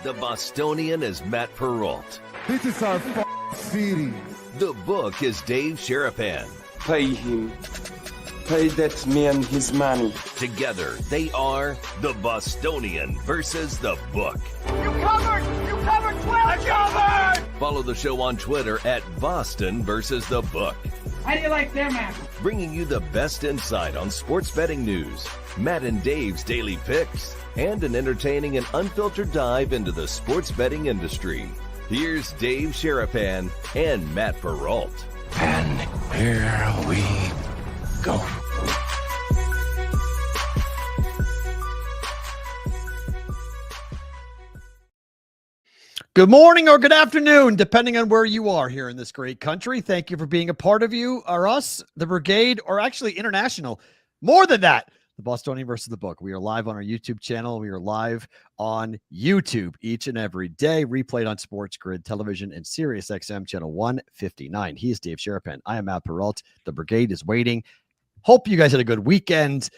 The Bostonian is Matt Perrault. This is our city. The book is Dave Sherapan. Pay him. Pay that man his money. Together, they are the Bostonian versus the book. You covered! You covered 12! I covered! Follow the show on Twitter at Boston versus the book. How do you like them apples? Bringing you the best insight on sports betting news, Matt and Dave's daily picks, and an entertaining and unfiltered dive into the sports betting industry. Here's Dave Sherapan and Matt Perrault. And here we go. Good morning or good afternoon, depending on where you are here in this great country. Thank you for being a part of you or us, the brigade, or actually international. More than that, the Bostonian versus the book. We are live on our YouTube channel. We are live on YouTube each and every day, replayed on Sports Grid Television and Sirius XM channel 159. He is Dave Sherapan. I am Matt Perrault. The brigade is waiting. Hope you guys had a good weekend.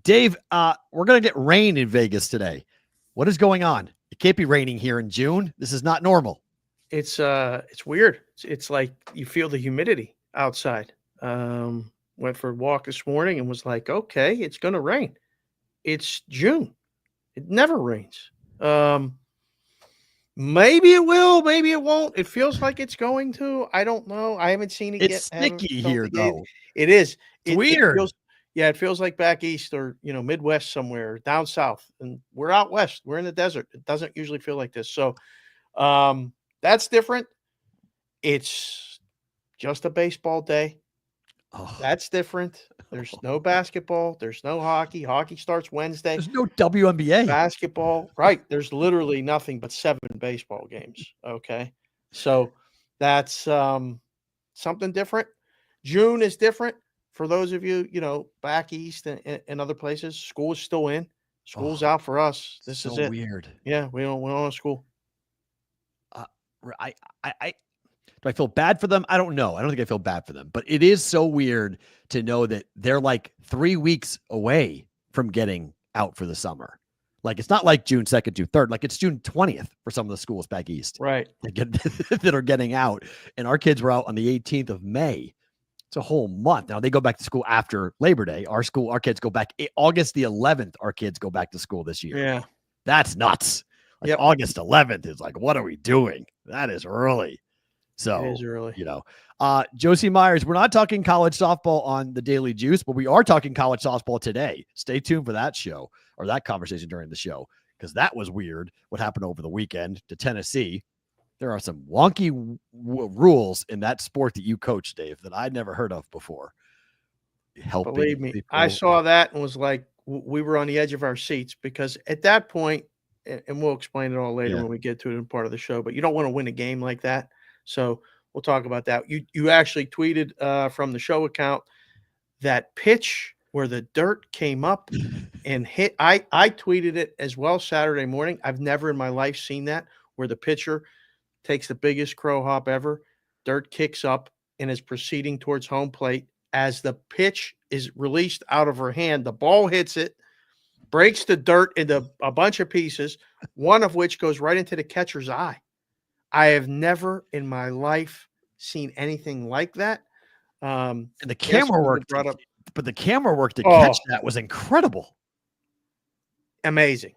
Dave, we're going to get rain in Vegas today. What is going on? It can't be raining here in June. This is not normal. It's weird. It's like you feel the humidity outside. Went for a walk this morning and was like, okay, it's going to rain. It's June. It never rains. Maybe it will, maybe it won't. It feels like it's going to. I don't know. I haven't seen it yet. It's sticky here, though. It is. It's weird. It feels like back east or, Midwest somewhere, down south. And we're out west. We're in the desert. It doesn't usually feel like this. So that's different. It's just a baseball day. Oh. That's different. There's no basketball. There's no hockey. Hockey starts Wednesday. There's no WNBA. Basketball. Right. There's literally nothing but 7 baseball games. Okay. So that's something different. June is different. For those of you, back east and other places, school is still in. School's out for us. This is it. Weird. Yeah, we don't have school. Do I feel bad for them? I don't know. I don't think I feel bad for them, but it is so weird to know that they're like 3 weeks away from getting out for the summer. Like, it's not like June 2nd, June 3rd. Like, it's June 20th for some of the schools back east. Right. That are getting out. And our kids were out on the 18th of May. It's a whole month. Now they go back to school after Labor Day. Our kids go back August the 11th. Our kids go back to school this year. Yeah. That's nuts. Like, August 11th is like, what are we doing? That is early. So, it is early. Josie Myers, we're not talking college softball on the Daily Juice, but we are talking college softball today. Stay tuned for that show or that conversation during the show, because that was weird. What happened over the weekend to Tennessee. There are some wonky rules in that sport that you coach, Dave, that I'd never heard of before. Believe me, I saw that and was like, we were on the edge of our seats, because at that point, and we'll explain it all later when we get to it in part of the show, but you don't want to win a game like that. So we'll talk about that. You actually tweeted from the show account that pitch where the dirt came up and hit. I tweeted it as well Saturday morning. I've never in my life seen that, where the pitcher takes the biggest crow hop ever. Dirt kicks up and is proceeding towards home plate. As the pitch is released out of her hand, the ball hits it, breaks the dirt into a bunch of pieces, one of which goes right into the catcher's eye. I have never in my life seen anything like that. And the camera work, but the camera work to catch that was incredible. Amazing.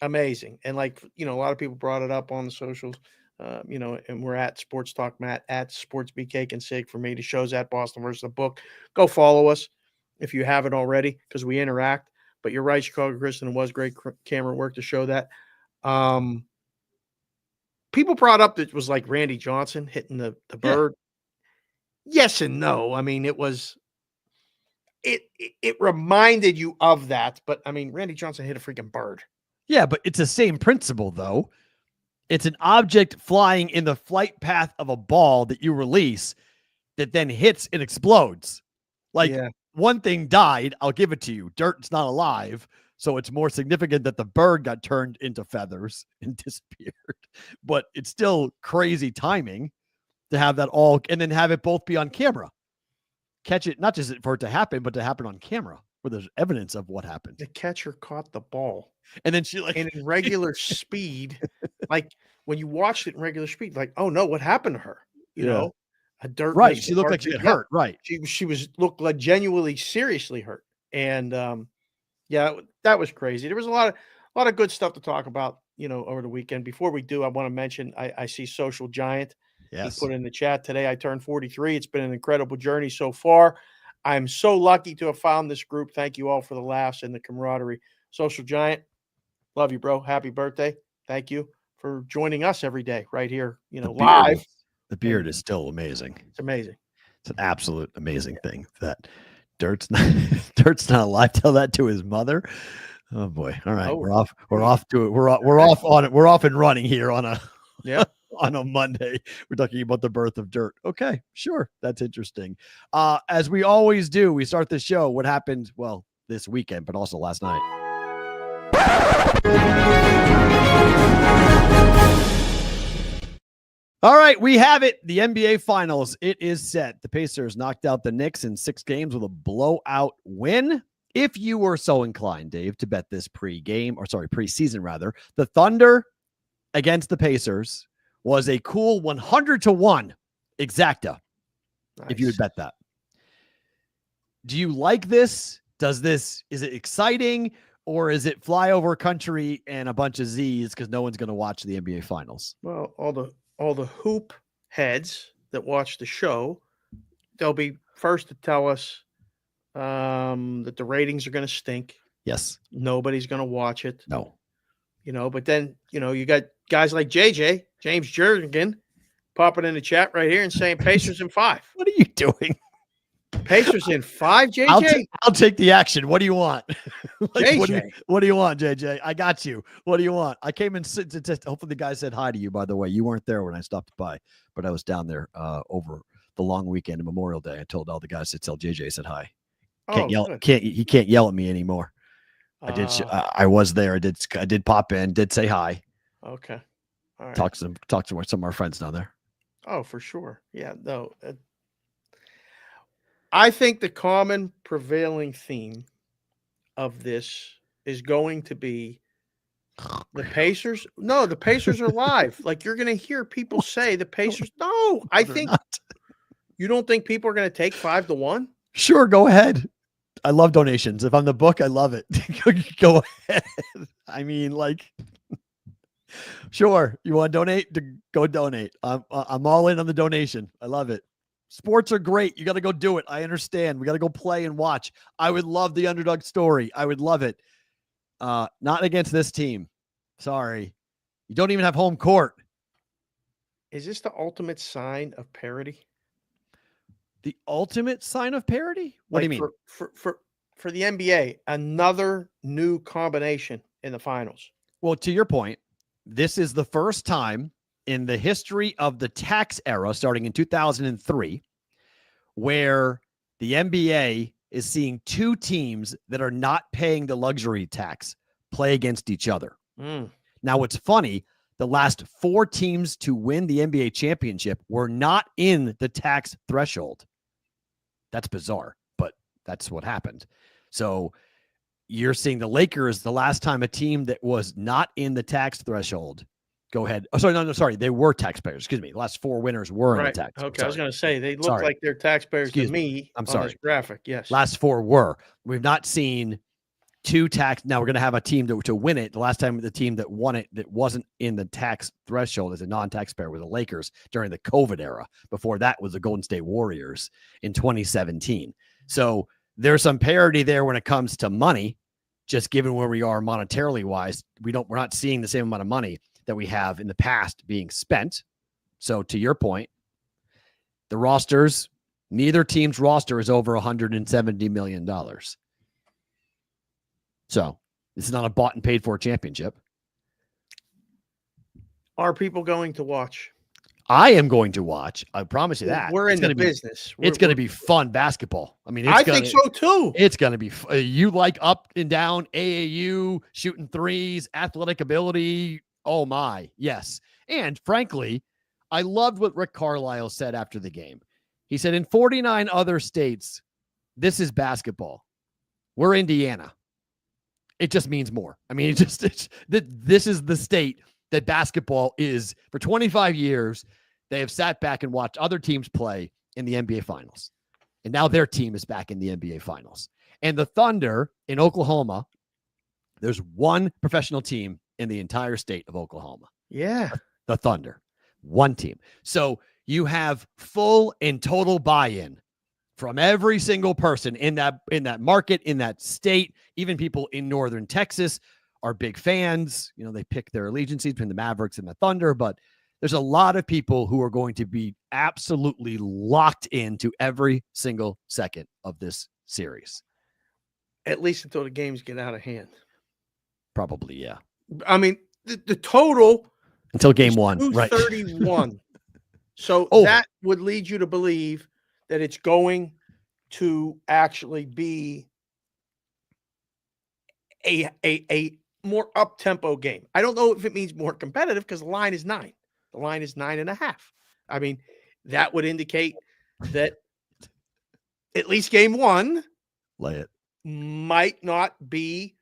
And like, a lot of people brought it up on the socials. And we're at Sports Talk Matt, at Sports BK and Sig for me. The show's at Boston versus the book. Go follow us if you haven't already, because we interact. But you're right, Chicago Kristen, was great camera work to show that. People brought up that it was like Randy Johnson hitting the bird. Yes and no. I mean, it reminded you of that, but I mean, Randy Johnson hit a freaking bird. Yeah, but it's the same principle, though. It's an object flying in the flight path of a ball that you release that then hits and explodes. Like, one thing died, I'll give it to you. Dirt's not alive, so it's more significant that the bird got turned into feathers and disappeared. But it's still crazy timing to have that all, and then have it both be on camera. Catch it, not just for it to happen, but to happen on camera, where there's evidence of what happened. The catcher caught the ball. And then she in regular speed like when you watched it in regular speed, like, oh no, what happened to her? You know, a dirt. Right. She looked like she got hurt. Right. She looked like genuinely seriously hurt. And that was crazy. There was a lot of good stuff to talk about, over the weekend. Before we do, I want to mention I see Social Giant. Yes. He put in the chat today. I turned 43. It's been an incredible journey so far. I'm so lucky to have found this group. Thank you all for the laughs and the camaraderie. Social Giant, love you, bro. Happy birthday. Thank you for joining us every day right here, live. The beard is still amazing. It's amazing. It's an absolute amazing thing that Dirt's not alive. Tell that to his mother. Oh boy. All right. We're off to it. We're off on it. We're off and running here on a on a Monday. We're talking about the birth of Dirt. Okay, sure. That's interesting. As we always do, we start the show. What happened, well, this weekend, but also last night. All right, we have it. The NBA Finals. It is set. The Pacers knocked out the Knicks in 6 games with a blowout win. If you were so inclined, Dave, to bet this preseason rather, the Thunder against the Pacers was a cool 100-1 exacta. Nice. If you would bet that. Do you like this? Is it exciting, or is it flyover country and a bunch of Z's because no one's going to watch the NBA Finals? Well, all the hoop heads that watch the show, they'll be first to tell us that the ratings are going to stink. Yes. Nobody's going to watch it. No. But then, you got guys like JJ, James Jernigan, popping in the chat right here and saying Pacers in 5. What are you doing? Pacers in 5, JJ? I'll take the action. What do you want? JJ. What do you want, JJ? I got you. What do you want? I came in to hopefully the guy said hi to you, by the way. You weren't there when I stopped by, but I was down there over the long weekend of Memorial Day. I told all the guys to tell JJ said hi. He can't yell at me anymore. I was there. I did pop in, did say hi. Okay. All right. Talk to some of our friends down there. Oh, for sure. Yeah, no. I think the common prevailing theme of this is going to be the Pacers. No, the Pacers are live. Like, you're going to hear people say the Pacers. No, I think you don't think people are going to take 5-1. Sure, go ahead. I love donations. If I'm the book, I love it. Go ahead. I mean, like, sure. You want to donate? Go donate. I'm all in on the donation. I love it. Sports are great. You got to go do it. I understand. We got to go play and watch. I would love the underdog story. I would love it. Not against this team. Sorry. You don't even have home court. Is this the ultimate sign of parity? The ultimate sign of parity? What do you mean? For the NBA, another new combination in the finals. Well, to your point, this is the first time in the history of the tax era, starting in 2003, where the NBA is seeing 2 teams that are not paying the luxury tax play against each other. Now, what's funny, the last 4 teams to win the NBA championship were not in the tax threshold. That's bizarre, but that's what happened. So you're seeing the Lakers, the last time a team that was not in the tax threshold. Go ahead. Oh, sorry. No, sorry. They were taxpayers. Excuse me. The last 4 winners were in the tax. Okay. I was going to say, they look like they're taxpayers to me. I'm sorry. This graphic. Yes. Last 4 were. We've not seen 2 tax. Now we're going to have a team to win it. The last time the team that won it that wasn't in the tax threshold as a non-taxpayer was the Lakers during the COVID era. Before that was the Golden State Warriors in 2017. So there's some parity there when it comes to money, just given where we are monetarily wise. We're not seeing the same amount of money that we have in the past being spent. So to your point, the rosters, neither team's roster is over $170 million. So this is not a bought and paid for championship. Are people going to watch? I am going to watch. I promise you that. We're in the business. It's going to be fun basketball. I mean, I think so too. It's going to be you like up and down AAU, shooting threes, athletic ability. Oh my, yes. And frankly, I loved what Rick Carlisle said after the game. He said, in 49 other states, this is basketball. We're Indiana. It just means more. I mean, this is the state that basketball is, for 25 years, they have sat back and watched other teams play in the NBA Finals. And now their team is back in the NBA Finals. And the Thunder in Oklahoma, there's one professional team in the entire state of Oklahoma. Yeah. The Thunder. One team. So you have full and total buy-in from every single person in that market, in that state. Even people in northern Texas are big fans. You know, they pick their allegiances between the Mavericks and the Thunder, but there's a lot of people who are going to be absolutely locked into every single second of this series. At least until the games get out of hand. Probably, yeah. I mean, the total until game one, right? 231. So that would lead you to believe that it's going to actually be a more up-tempo game. I don't know if it means more competitive because the line is 9. The line is 9.5. I mean, that would indicate that at least game one might not be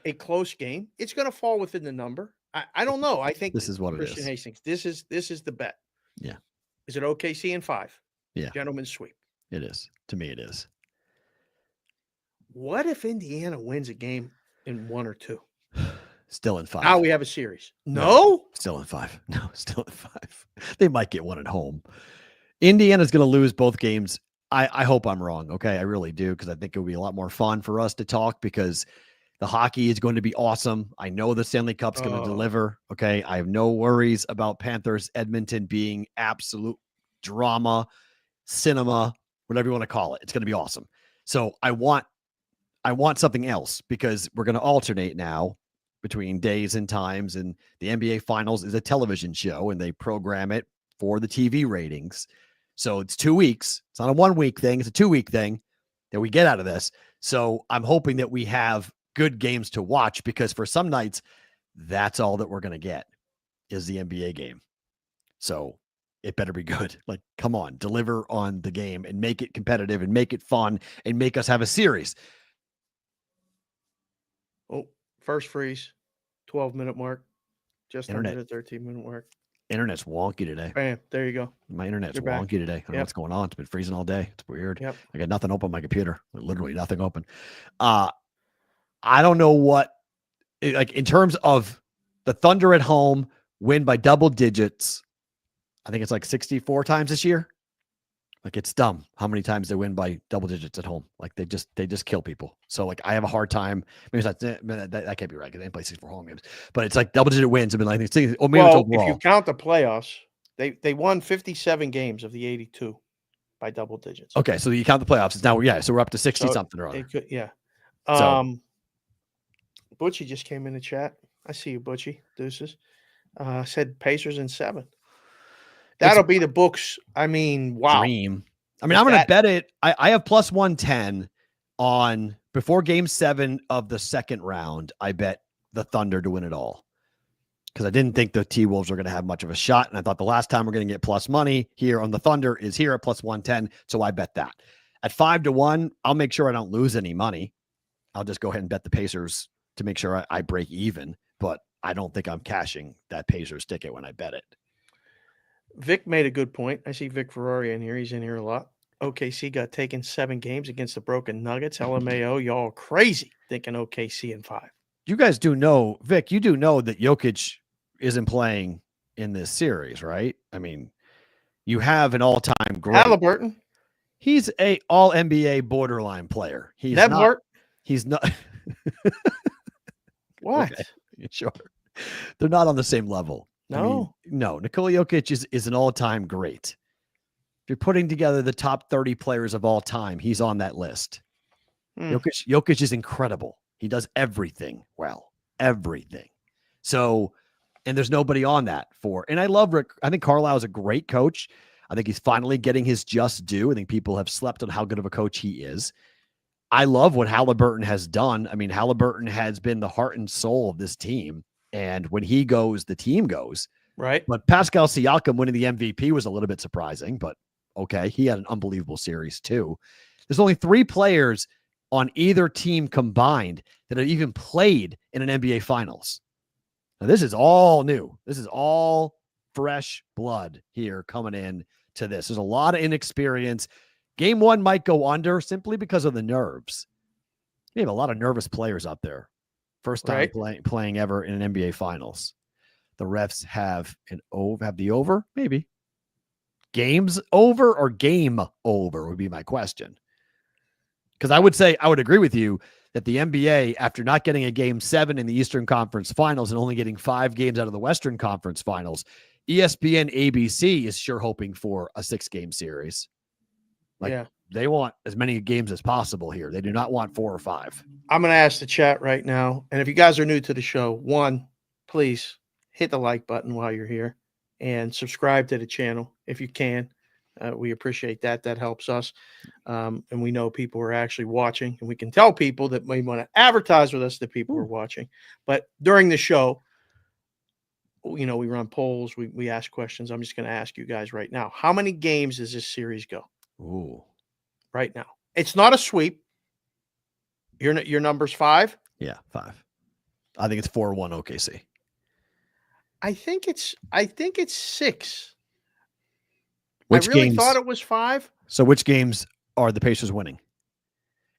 a close game. It's going to fall within the number. I don't know. I think this is what Christian it is. Hastings. This is the bet. Yeah. Is it OKC in 5? Yeah. Gentleman's sweep. It is. To me, it is. What if Indiana wins a game in 1 or 2? Still in 5. Now we have a series. No? Still in 5. No, still in 5. They might get one at home. Indiana's going to lose both games. I hope I'm wrong. Okay. I really do. Because I think it would be a lot more fun for us to talk because the hockey is going to be awesome. I know the Stanley Cup's going to deliver. Okay. I have no worries about Panthers Edmonton being absolute drama, cinema, whatever you want to call it. It's going to be awesome. So I want something else because we're going to alternate now between days and times, and the NBA Finals is a television show and they program it for the TV ratings. So it's 2 weeks. It's not a 1 week thing. It's a 2 week thing that we get out of this. So I'm hoping that we have good games to watch because for some nights, that's all that we're going to get is the NBA game. So it better be good. Like, come on, deliver on the game and make it competitive and make it fun and make us have a series. Oh, first freeze, 12-minute mark. Just Internet. under the 13-minute mark. Internet's wonky today. Bam, there you go. My internet's You're wonky back. today. I don't know what's going on. It's been freezing all day. It's weird. Yep. I got nothing open on my computer. Literally nothing open. I don't know what, like in terms of the Thunder at home win by double digits. I think it's like 64 times this year. Like it's dumb how many times they win by double digits at home. Like they just kill people. So like I have a hard time. Maybe it's not, that can't be right because they play 64 home games. But it's like double digit wins have been like these things. Well, if you count the playoffs, they won 57 games of the 82 by double digits. Okay, so you count the playoffs. It's now so we're up to 60 something or other. Yeah. Butchie just came in the chat. I see you, Butchie. Deuces. Said Pacers in 7. That'll be the books. I mean, wow. Dream. I mean, I'm going to bet it. I have plus 110 on before game 7 of the second round. I bet the Thunder to win it all because I didn't think the T-Wolves were going to have much of a shot. And I thought the last time we're going to get plus money here on the Thunder is here at plus 110. So I bet that at 5-1, I'll make sure I don't lose any money. I'll just go ahead and bet the Pacers to make sure I break even. But I don't think I'm cashing that Pacers ticket when I bet it. Vic made a good point. I see Vic Ferrari in here. He's in here a lot. OKC got taken 7 games against the broken Nuggets. LMAO, y'all crazy thinking OKC in 5. You guys do know, Vic, you do know that Jokic isn't playing in this series, right? I mean, you have an all-time great. Halliburton. He's a all-NBA borderline player. He's Nebhart. not. He's not. What? Okay, sure. They're not on the same level. No. I mean, no. Nikola Jokic is an all-time great. If you're putting together the top 30 players of all time, he's on that list. Jokic is incredible. He does everything well. Everything. So, and there's nobody on that for. And I love Rick. I think Carlisle is a great coach. I think he's finally getting his just due. I think people have slept on how good of a coach he is. I love what Halliburton has done. I mean, Halliburton has been the heart and soul of this team. And when he goes, the team goes. Right. But Pascal Siakam winning the MVP was a little bit surprising, but okay. He had an unbelievable series too. There's only 3 players on either team combined that have even played in an NBA Finals. Now, this is all new. This is all fresh blood here coming in to this. There's a lot of inexperience. Game 1 might go under simply because of the nerves. You have a lot of nervous players out there. First time playing ever in an NBA Finals. The refs have the over, maybe. Games over or game over would be my question. Because I would agree with you that the NBA, after not getting a game 7 in the Eastern Conference Finals and only getting 5 games out of the Western Conference Finals, ESPN ABC is sure hoping for a 6-game series. They want as many games as possible here. They do not want 4 or 5. I'm going to ask the chat right now. And if you guys are new to the show, 1, please hit the like button while you're here and subscribe to the channel if you can. We appreciate that. That helps us. And we know people are actually watching, and we can tell people that may want to advertise with us that people are watching. But during the show, we run polls. We ask questions. I'm just going to ask you guys right now. How many games does this series go? Ooh. Right now. It's not a sweep. Your number's 5? Yeah, 5. I think it's 4-1 OKC. I think it's 6. Which I really games, thought it was 5. So which games are the Pacers winning?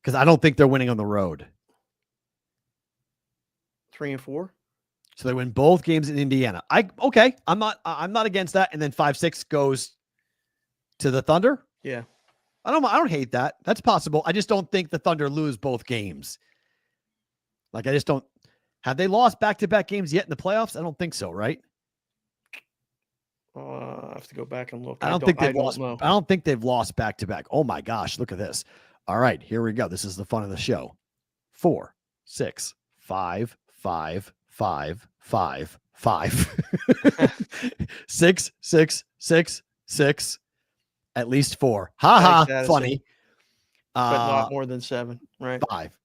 Because I don't think they're winning on the road. 3 and 4. So they win both games in Indiana. I'm not against that. And then 5-6 goes to the Thunder. Yeah. I don't hate that. That's possible. I just don't think the Thunder lose both games. I just don't. Have they lost back-to-back games yet in the playoffs? I don't think so, right? I have to go back and look. I don't think they've lost back-to-back. Oh my gosh, look at this. All right, here we go. This is the fun of the show. 4, 6, 5, 5, 5, 5, 5. 6, 6, 6, 6. At least 4. Ha ha. Funny. But not more than 7, right? 5.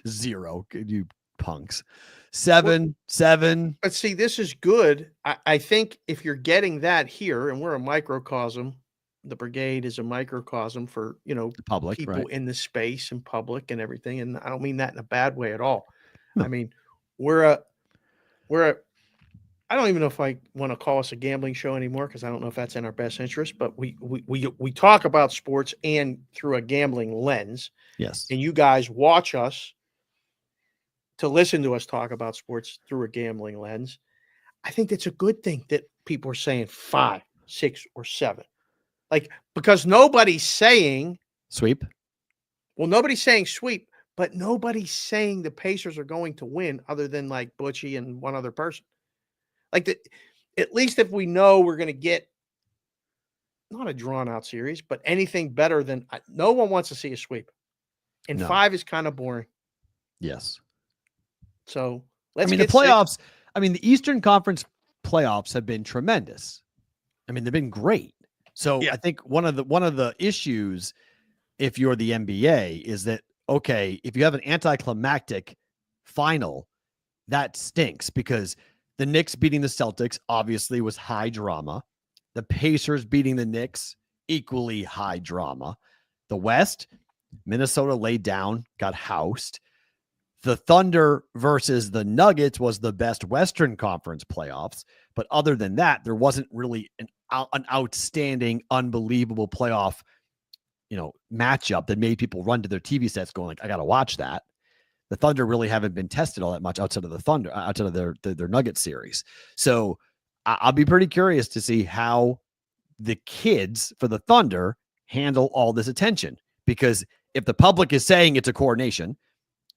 0. You punks. 7. But see, this is good. I think if you're getting that here, and we're a microcosm, the brigade is a microcosm for, the public, people in the space and public and everything. And I don't mean that in a bad way at all. No. I mean, we're a I don't even know if I want to call us a gambling show anymore, because I don't know if that's in our best interest, but we talk about sports and through a gambling lens. Yes. And you guys watch us to listen to us talk about sports through a gambling lens. I think that's a good thing that people are saying 5, 6, or 7. Because nobody's saying sweep. Well, nobody's saying sweep, but nobody's saying the Pacers are going to win other than Butchie and one other person. At least if we know we're going to get not a drawn out series, but anything better than no one wants to see a sweep. And 5 is kind of boring. Yes. So the playoffs, the Eastern Conference playoffs have been tremendous. They've been great. So I think one of the issues, if you're the NBA, is that, okay, if you have an anticlimactic final, that stinks, because the Knicks beating the Celtics obviously was high drama. The Pacers beating the Knicks, equally high drama. The West, Minnesota laid down, got housed. The Thunder versus the Nuggets was the best Western Conference playoffs. But other than that, there wasn't really an outstanding, unbelievable playoff, matchup that made people run to their TV sets going I got to watch that. The Thunder really haven't been tested all that much outside of their Nuggets series. So I'll be pretty curious to see how the kids for the Thunder handle all this attention, because if the public is saying it's a coronation,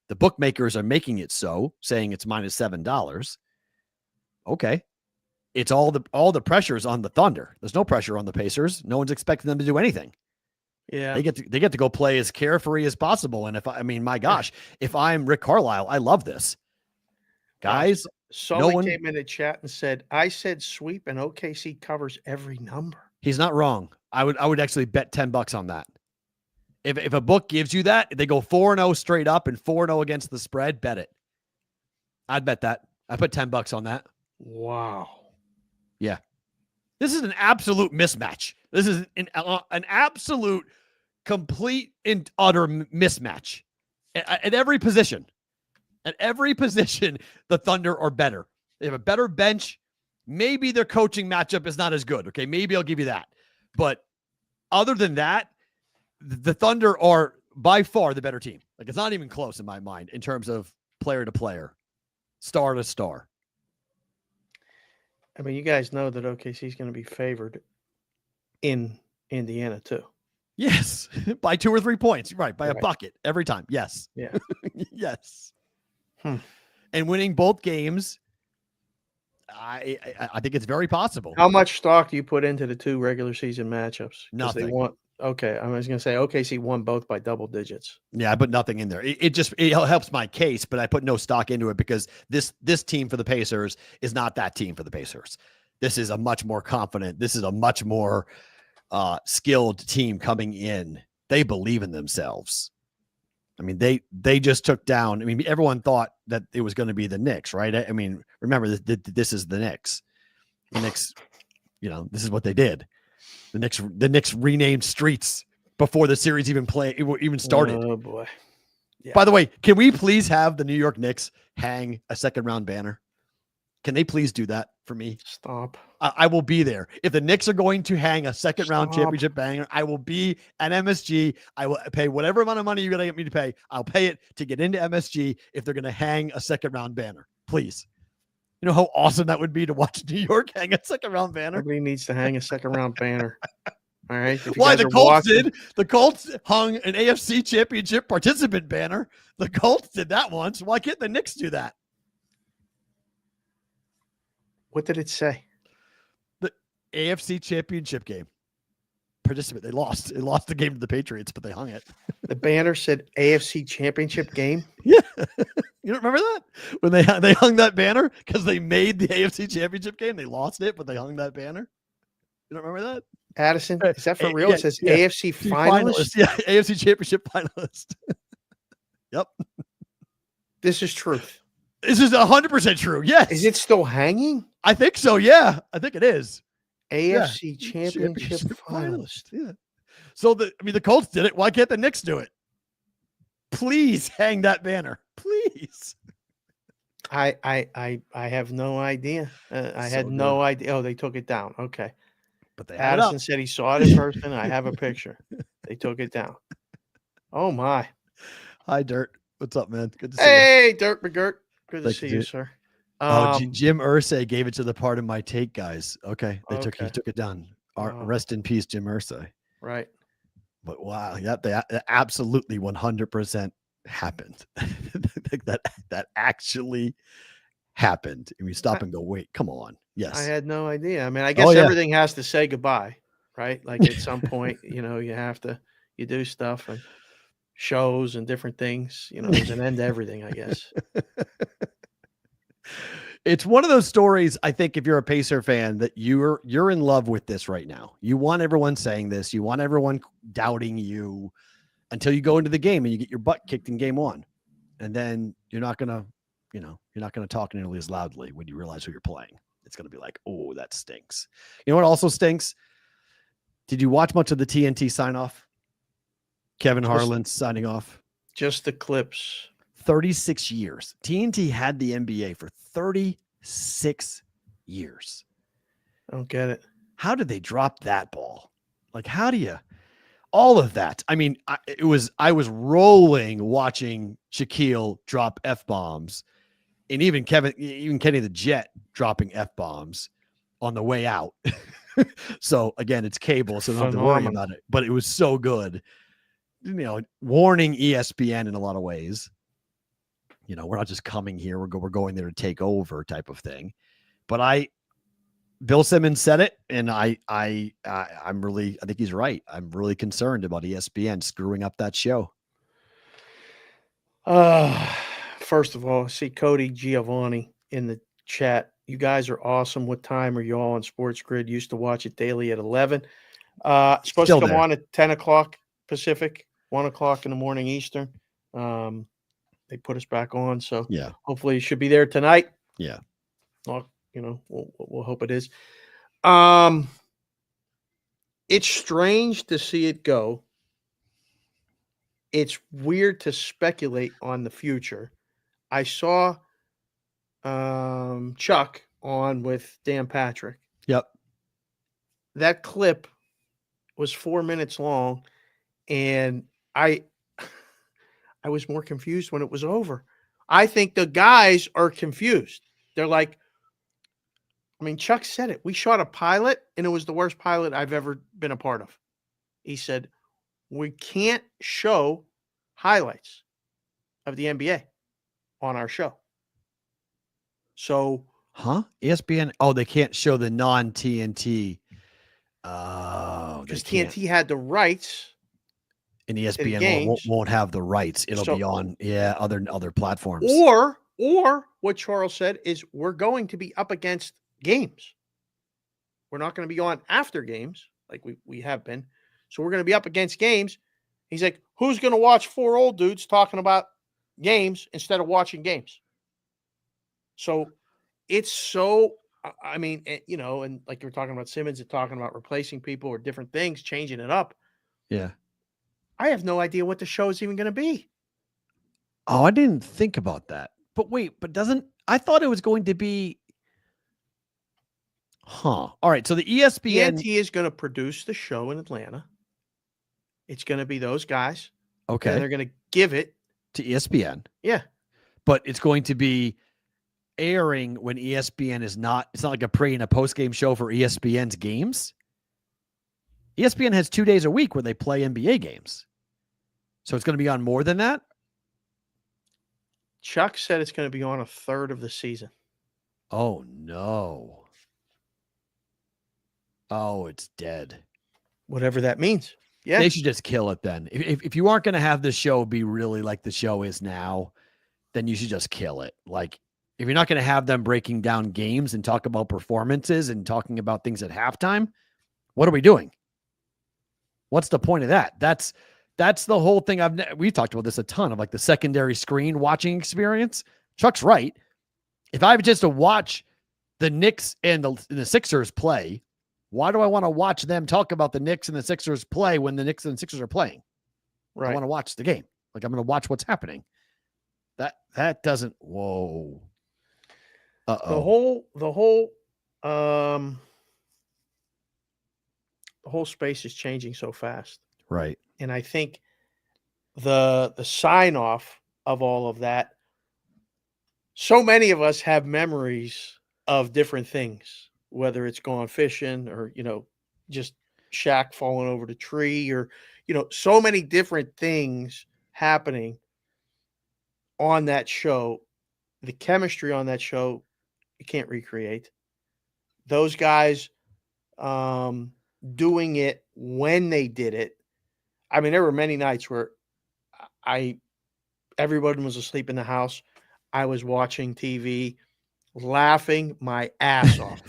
the bookmakers are making it so, saying it's -$7. Okay. It's all the pressure's on the Thunder. There's no pressure on the Pacers. No one's expecting them to do anything. Yeah. They get to go play as carefree as possible. And my gosh, if I'm Rick Carlisle, I love this. Guys, someone came in the chat and said, I said sweep and OKC covers every number. He's not wrong. I would actually bet $10 on that. If a book gives you that, if they go 4-0 straight up and 4-0 against the spread, bet it. I'd bet that. I put $10 on that. Wow. Yeah. This is an absolute mismatch. This is an absolute, complete and utter mismatch at every position. At every position, the Thunder are better. They have a better bench. Maybe their coaching matchup is not as good. Okay, maybe I'll give you that. But other than that, the Thunder are by far the better team. Like, it's not even close in my mind in terms of player to player, star to star. I mean, you guys know that OKC is going to be favored in Indiana too. Yes, by 2 or 3 points. Right, by a bucket every time. Yes. Yeah. Yes. And winning both games, I think it's very possible. How much stock do you put into the 2 regular season matchups? Nothing. Okay, I was going to say OKC won both by double digits. Yeah, I put nothing in there. It helps my case, but I put no stock into it because this team for the Pacers is not that team for the Pacers. This is a much more confident. This is a much more skilled team coming in. They believe in themselves. I mean, they just took down. I mean, everyone thought that it was going to be the Knicks, right? I mean, remember this is the Knicks. The Knicks, this is what they did. The Knicks renamed streets before the series even started. Oh boy! Yeah. By the way, can we please have the New York Knicks hang a second round banner? Can they please do that for me? Stop. I will be there. If the Knicks are going to hang a second round championship banner, I will be at MSG. I will pay whatever amount of money you're going to get me to pay. I'll pay it to get into MSG if they're going to hang a second round banner. Please. You know how awesome that would be to watch New York hang a second round banner? Nobody needs to hang a second round banner. All right. Why the Colts did? The Colts hung an AFC championship participant banner. The Colts did that once. Why can't the Knicks do that? What did it say? The AFC championship game. Participant. They lost. They lost the game to the Patriots, but they hung it. The banner said AFC championship game? Yeah. You don't remember that? When they hung that banner because they made the AFC championship game. They lost it, but they hung that banner. You don't remember that? Addison, is that for real? It says AFC finalist? Yeah, AFC championship finalist. Yep. This is truth. This is 100% true. Yes. Is it still hanging? I think so. Yeah, I think it is. AFC championship finalist. Yeah. So the Colts did it. Why can't the Knicks do it? Please hang that banner. Please. I have no idea. I had no idea. Oh, they took it down. Okay. But Addison said he saw it in person. I have a picture. They took it down. Oh my. Hi, Dirt. What's up, man? Good to see you. Hey, Dirt McGirt. Good to see you, sir. Jim Irsay gave it to the part of my take, guys. Okay. He took it down. Rest in peace, Jim Irsay. Right. But wow, that absolutely 100% happened. that actually happened. And we stop and go, wait, come on. Yes. I had no idea. I mean, I guess everything has to say goodbye, right? Like at some point, you do stuff and shows and different things, there's an end to everything, I guess. It's one of those stories, I think, if you're a Pacer fan, that you're in love with this right now. You want everyone saying this. You want everyone doubting you until you go into the game and you get your butt kicked in game 1. And then you're not going to talk nearly as loudly when you realize who you're playing. It's going to be like, oh, that stinks. You know what also stinks? Did you watch much of the TNT sign off? Kevin Harlan signing off. Just the clips. 36 years. TNT had the NBA for 36 years. I don't get it. How did they drop that ball? Like, how do you, all of that? I mean, I was rolling watching Shaquille drop F-bombs and even Kenny the Jet dropping F-bombs on the way out. So again, it's cable, so I don't have to worry about it, but it was so good. Warning ESPN in a lot of ways. We're not just coming here. We're going there to take over type of thing. But Bill Simmons said it, and I think he's right. I'm really concerned about ESPN screwing up that show. First of all, see Cody Giovanni in the chat. You guys are awesome. What time are you all on Sports Grid? Used to watch it daily at 11. Supposed to come on at 10 o'clock Pacific, 1 o'clock in the morning Eastern. They put us back on, so hopefully you should be there tonight. Yeah. Well, we'll hope it is. It's strange to see it go. It's weird to speculate on the future. I saw Chuck on with Dan Patrick. Yep. That clip was 4 minutes long, and I was more confused when it was over. I think the guys are confused. They're like, I mean, Chuck said it. We shot a pilot, and it was the worst pilot I've ever been a part of. He said, we can't show highlights of the NBA on our show. So, ESPN. Oh, they can't show the non-TNT. Oh, because TNT had the rights, and ESPN won't have the rights. It'll be on other platforms. Or what Charles said is we're going to be up against games. We're not going to be on after games like we have been. So we're going to be up against games. He's like, who's going to watch 4 old dudes talking about games instead of watching games? So it's so, I mean, you know, and like you were talking about Simmons and talking about replacing people or different things, changing it up. Yeah. I have no idea what the show is even going to be. Oh, I didn't think about that. But wait, I thought it was going to be, all right. So the ESPN TNT is going to produce the show in Atlanta. It's going to be those guys. Okay. And they're going to give it to ESPN. Yeah. But it's going to be airing when ESPN is not, it's not like a pre and a post game show for ESPN's games. ESPN has 2 days a week where they play NBA games. So it's going to be on more than that. Chuck said it's going to be on a third of the season. Oh, no. Oh, it's dead. Whatever that means. Yeah. They should just kill it then. If you aren't going to have the show be really like the show is now, then you should just kill it. Like, if you're not going to have them breaking down games and talk about performances and talking about things at halftime, what are we doing? What's the point of that? That's the whole thing. We've talked about this a ton of like the secondary screen watching experience. Chuck's right. If I have just to watch the Knicks and the Sixers play, why do I want to watch them talk about the Knicks and the Sixers play when the Knicks and the Sixers are playing? Right. I want to watch the game. Like, I'm going to watch what's happening. That doesn't. Whoa. The whole space is changing so fast. Right. And I think the sign off of all of that, so many of us have memories of different things, whether it's going fishing or, you know, just Shaq falling over the tree or, you know, so many different things happening on that show. The chemistry on that show, you can't recreate. Those guys doing it when they did it. I mean, there were many nights where everybody was asleep in the house. I was watching TV, laughing my ass off,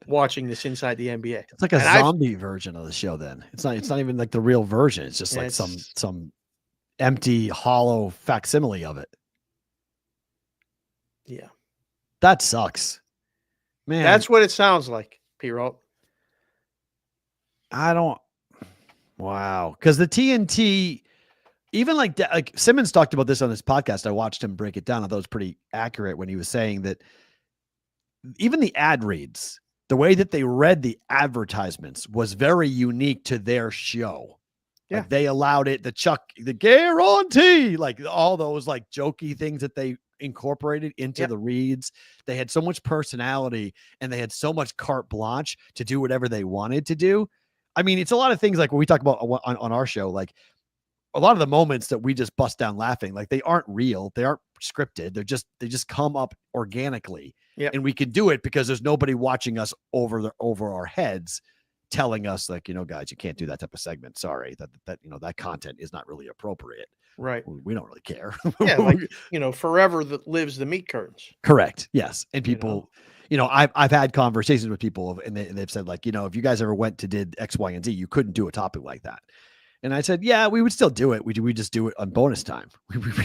watching this inside the NBA. It's like a zombie version of the show. Then it's not even like the real version. It's just like some empty, hollow facsimile of it. Yeah, that sucks, man. That's what it sounds like, P-Roll. Wow, because the TNT, even like Simmons talked about this on his podcast. I watched him break it down. I thought it was pretty accurate when he was saying that even the ad reads, the way that they read the advertisements was very unique to their show. Yeah. Like they allowed it, the guarantee, like all those like jokey things that they incorporated into the reads. They had so much personality and they had so much carte blanche to do whatever they wanted to do. I mean, it's a lot of things like when we talk about on our show, like a lot of the moments that we just bust down laughing, like they aren't real. They aren't scripted. They just come up organically. Yep. And we can do it because there's nobody watching us over our heads telling us like, you know, guys, you can't do that type of segment. Sorry, that you know, that content is not really appropriate. Right. We don't really care. Yeah, like, you know, forever that lives the meat curtains. Correct. Yes. And people, you know, I've had conversations with people and they've said like, you know, if you guys ever went to did X, Y, and Z, you couldn't do a topic like that. And I said, yeah, we would still do it. We just do it on bonus time.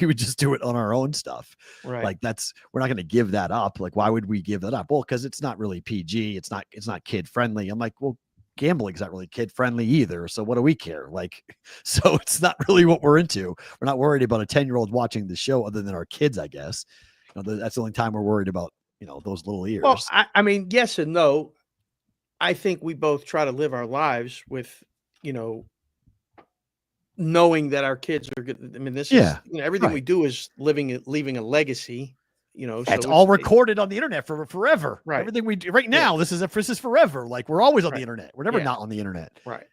We would just do it on our own stuff. Right. Like we're not going to give that up. Like, why would we give that up? Well, because it's not really PG. It's not kid friendly. I'm like, well, gambling's not really kid friendly either. So what do we care? Like, so it's not really what we're into. We're not worried about a 10-year-old watching the show other than our kids, I guess. That's the only time we're worried about, those little ears. Well, I mean, yes and no. I think we both try to live our lives with, knowing that our kids are good. I mean, this is, everything we do is leaving a legacy, so it's all recorded on the internet for forever. Right. Everything we do right now, this is forever. Like, we're always on the internet. We're never not on the internet. Right.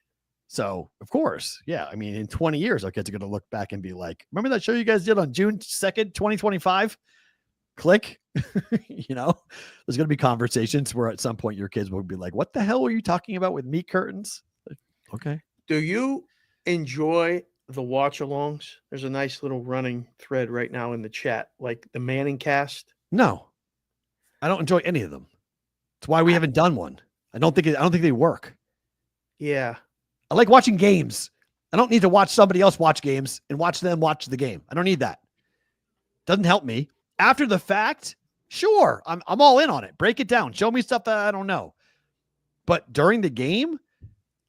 So of course, I mean, in 20 years, our kids are going to look back and be like, remember that show you guys did on June 2nd, 2025? Click. There's going to be conversations where at some point your kids will be like, what the hell were you talking about with meat curtains? Okay. Do you enjoy the watch alongs? There's a nice little running thread right now in the chat, like the Manning cast. No, I don't enjoy any of them. That's why we haven't done one. I don't think they work. Yeah. I like watching games. I don't need to watch somebody else watch games and watch them watch the game. I don't need that. Doesn't help me. After the fact, sure, I'm all in on it. Break it down. Show me stuff that I don't know. But during the game,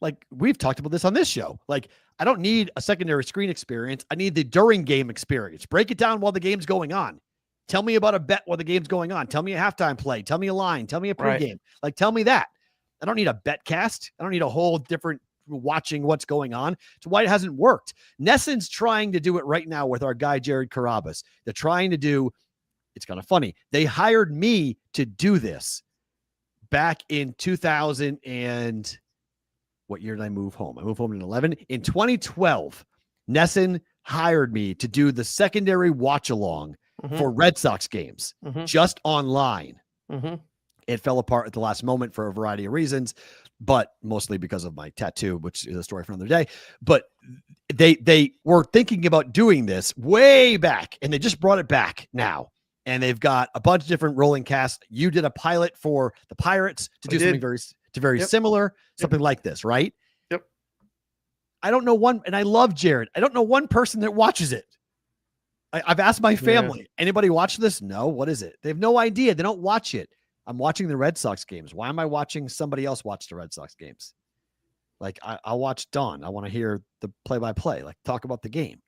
like we've talked about this on this show, like I don't need a secondary screen experience. I need the during game experience. Break it down while the game's going on. Tell me about a bet while the game's going on. Tell me a halftime play. Tell me a line. Tell me a pregame. Right. Like, tell me that. I don't need a bet cast. I don't need a whole different watching what's going on. It's why it hasn't worked. Nesson's trying to do it right now with our guy, Jared Carabas. They're trying to do, it's kind of funny. They hired me to do this back in 2000 and what year did I move home? I moved home in 11. In 2012, Nesson hired me to do the secondary watch along for Red Sox games, just online. It fell apart at the last moment for a variety of reasons, but mostly because of my tattoo, which is a story for another day. But they were thinking about doing this way back, and they just brought it back now. And they've got a bunch of different rolling casts. You did a pilot for the Pirates to do something very similar, something like this, right? Yep. I don't know one, and I love Jared. I don't know one person that watches it. I've asked my family, anybody watch this? No. What is it? They have no idea. They don't watch it. I'm watching the Red Sox games. Why am I watching somebody else watch the Red Sox games? Like I'll watch Dawn. I want to hear the play-by-play, like talk about the game.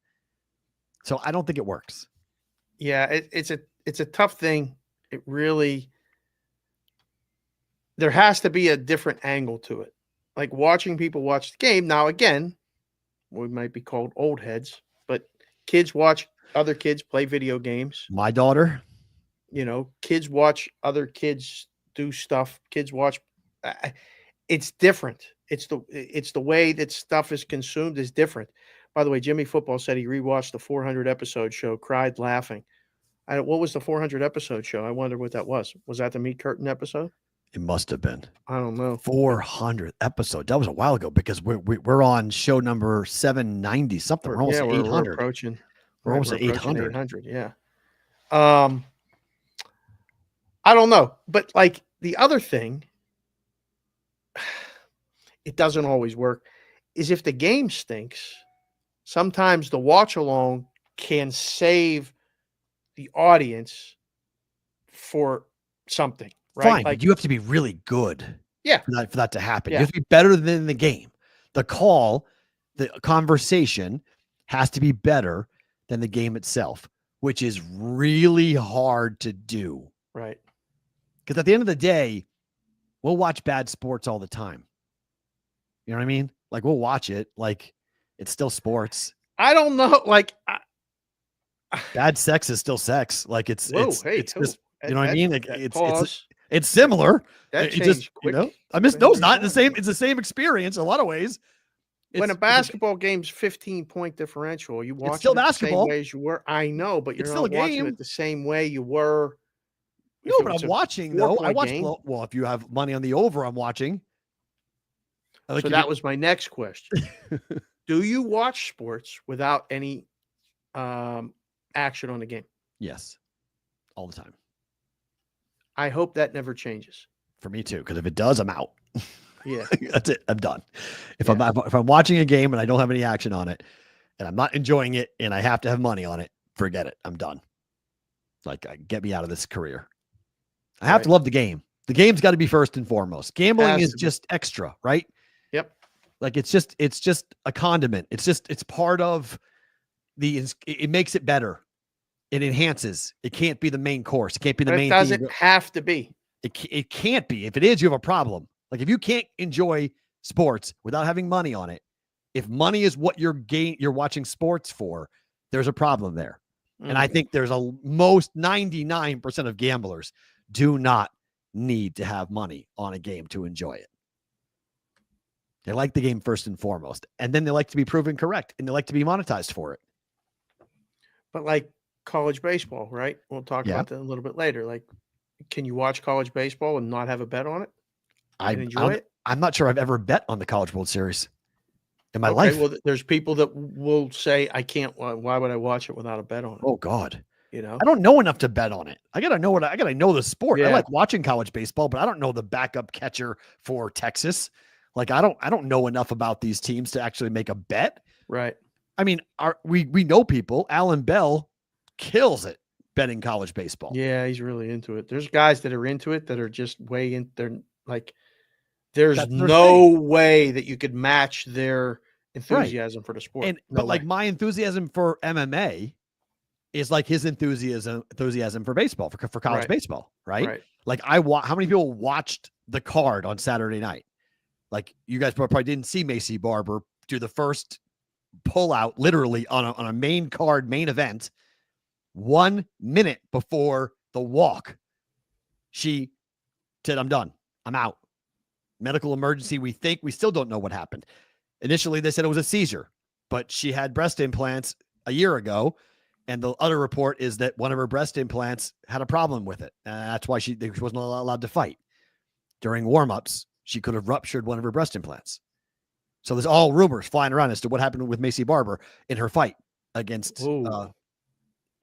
So I don't think it works. Yeah, it's a tough thing. It really, there has to be a different angle to it. Like watching people watch the game. Now, again, we might be called old heads, but kids watch other kids play video games. My daughter. Kids watch other kids do stuff. Kids watch. It's different. It's the way that stuff is consumed is different. By the way, Jimmy Football said he rewatched the 400 episode show, cried laughing. What was the 400 episode show? I wonder what that was. Was that the meat curtain episode? It must have been. I don't know. 400 episode. That was a while ago because we're on show number 790 something. We're almost at 800. We're approaching. We're almost at 800. 800. Yeah. I don't know, but like the other thing, it doesn't always work. Is if the game stinks, sometimes the watch along can save the audience for something, right? Fine, like, but you have to be really good. Yeah. For that to happen. Yeah. You have to be better than the game. The call, the conversation has to be better than the game itself, which is really hard to do. Right. Because at the end of the day, we'll watch bad sports all the time. You know what I mean? Like we'll watch it. Like it's still sports. I don't know. Like bad sex is still sex. Like it's just, you know what I mean? Like, it's similar. That changed quick. I miss no, it's not the same. It's the same experience in a lot of ways. When a basketball game's 15-point differential, you watch it the same way as you were. I know, but you're not watching it the same way you were. No, but I'm watching though. I watch. Well, if you have money on the over, I'm watching. So that was my next question. Do you watch sports without any action on the game? Yes, all the time. I hope that never changes. For me too, because if it does, I'm out. Yeah, that's it. I'm done. If I'm watching a game and I don't have any action on it, and I'm not enjoying it, and I have to have money on it, forget it. I'm done. Like, get me out of this career. I have to love the game. The game's got to be first and foremost. Gambling is just extra, right? Yep. Like it's just a condiment. It's part of it makes it better. It enhances. It can't be the main course. It can't be the main thing. It doesn't have to be. It can't be. If it is, you have a problem. Like if you can't enjoy sports without having money on it, if money is what you're watching sports for, there's a problem there. And I think there's most 99% of gamblers do not need to have money on a game to enjoy it. They like the game first and foremost, and then they like to be proven correct, and they like to be monetized for it. But like college baseball, right? We'll talk about that a little bit later. Like, can you watch college baseball and not have a bet on it? And enjoy it? I'm not sure I've ever bet on the College World Series in my life. Well, there's people that will say, I can't, why would I watch it without a bet on it? Oh God. You know, I don't know enough to bet on it. I gotta know the sport. Yeah. I like watching college baseball, but I don't know the backup catcher for Texas. Like I don't know enough about these teams to actually make a bet. Right. I mean, we know people. Alan Bell kills it betting college baseball. Yeah, he's really into it. There's guys that are into it that are just way in. They're like, there's no way that you could match their enthusiasm for the sport. But like my enthusiasm for MMA is like his enthusiasm for baseball, for college baseball, right? Like how many people watched the card on Saturday night? Like you guys probably didn't see Macy Barber do the first pullout literally on a main event 1 minute before the walk. She said, I'm done. I'm out. Medical emergency. We still don't know what happened. Initially, they said it was a seizure, but she had breast implants a year ago. And the other report is that one of her breast implants had a problem with it. And that's why she wasn't allowed to fight. During warmups, she could have ruptured one of her breast implants. So there's all rumors flying around as to what happened with Macy Barber in her fight against Aaron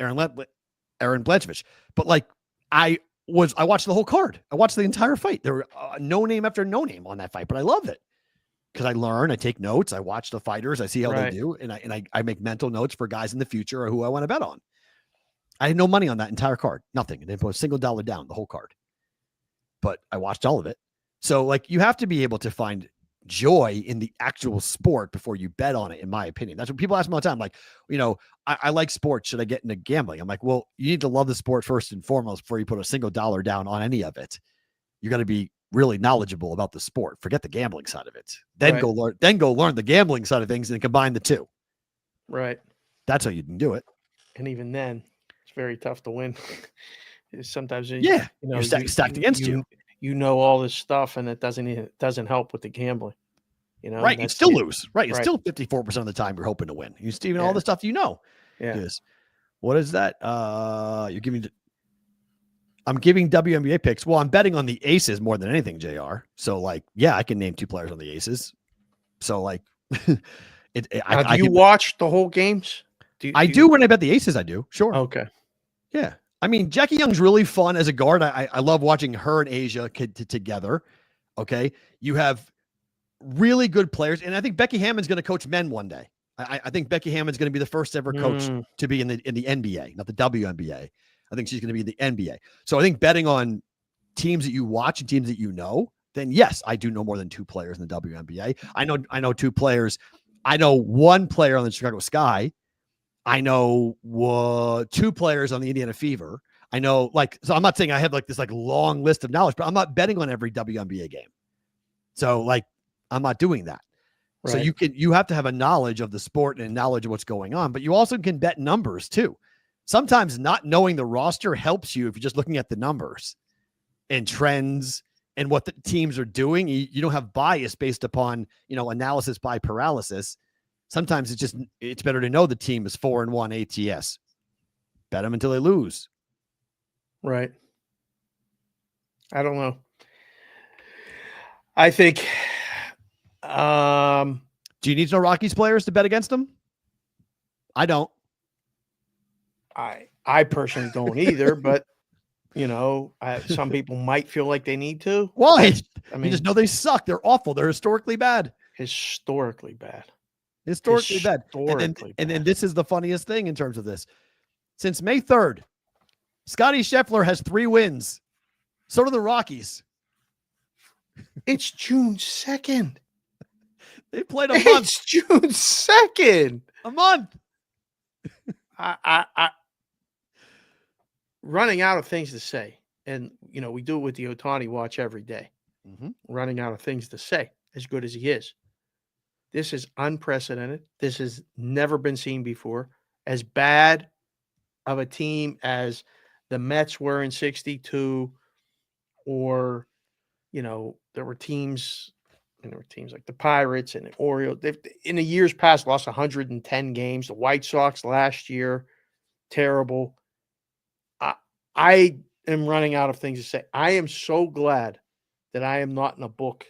Blanchevich. But like I watched the whole card. I watched the entire fight. There were no name after no name on that fight, but I love it because I learn, I take notes, I watch the fighters, I see how they do, and I make mental notes for guys in the future or who I want to bet on. I had no money on that entire card, nothing. I didn't put a single dollar down the whole card, but I watched all of it. So like you have to be able to find joy in the actual sport before you bet on it, in my opinion. That's what people ask me all the time. Like, you know, I like sports. Should I get into gambling? I'm like, well, you need to love the sport first and foremost before you put a single dollar down on any of it. You got to be really knowledgeable about the sport. Forget the gambling side of it. Then go learn the gambling side of things and combine the two. Right. That's how you can do it. And even then, it's very tough to win. Sometimes, you're stacked against you. You know all this stuff, and it doesn't help with the gambling. You know, right? You still lose. Right? It's still 54% of the time you're hoping to win. You still all the stuff you know. Yeah. Yes. What is that? You're giving. I'm giving WNBA picks. Well, I'm betting on the Aces more than anything, JR. So like, yeah, I can name 2 players on the Aces. So like, do you watch the whole games? I do when I bet the Aces. I do. Sure. Okay. Yeah. I mean, Jackie Young's really fun as a guard. I love watching her and Asia together. Okay. You have really good players. And I think Becky Hammond's going to coach men one day. I think Becky Hammond's going to be the first ever coach to be in the NBA, not the WNBA. I think she's going to be in the NBA. So I think betting on teams that you watch and teams that you know, then yes, I do know more than 2 players in the WNBA. I know 2 players. I know 1 player on the Chicago Sky. I know 2 players on the Indiana Fever. I know, like, so I'm not saying I have like this like long list of knowledge, but I'm not betting on every WNBA game. So like, I'm not doing that. Right. So you have to have a knowledge of the sport and a knowledge of what's going on, but you also can bet numbers too. Sometimes not knowing the roster helps you if you're just looking at the numbers and trends and what the teams are doing. You don't have bias based upon, analysis by paralysis. Sometimes it's better to know the team is 4-1 ATS. Bet them until they lose. Right. I don't know. I think. Do you need to know Rockies players to bet against them? I don't. I personally don't either, but some people might feel like they need to. Why? You just know they suck. They're awful. They're historically bad. Historically bad. And then this is the funniest thing in terms of this. Since May 3rd, Scotty Scheffler has 3 wins. So do the Rockies. It's June 2nd. They played a month. It's June 2nd. A month. I running out of things to say. And, we do it with the Ohtani watch every day. Mm-hmm. Running out of things to say, as good as he is. This is unprecedented. This has never been seen before. As bad of a team as the Mets were in 62, or, there were teams like the Pirates and the Orioles. They've, in the years past, lost 110 games. The White Sox last year, terrible. I am running out of things to say. I am so glad that I am not in a book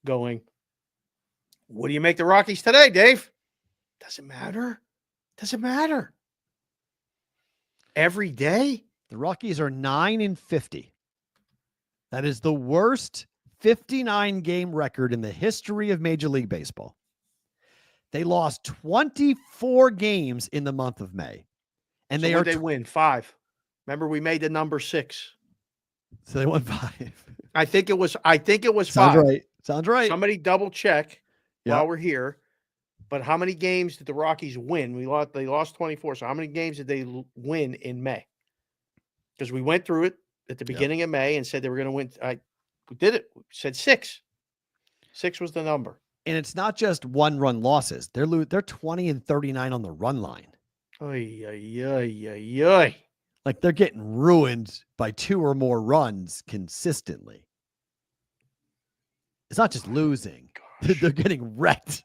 going, what do you make the Rockies today, Dave? Doesn't matter. Doesn't matter. Every day? The Rockies are 9-50. That is the worst 59-game record in the history of Major League Baseball. They lost 24 games in the month of May. And they win 5. Remember, we made the number 6. So they won 5. I think it was 5. Sounds right. Somebody double check while we're here. But how many games did the Rockies win? They lost 24. So how many games did they win in May? Because we went through it at the beginning of May and said they were going to win. We did it. We said 6. 6 was the number. And it's not just one-run losses. They're 20-39 on the run line. Oy, oy, oy, oy, oy. Like they're getting ruined by 2 or more runs consistently. It's not just losing. They're getting wrecked.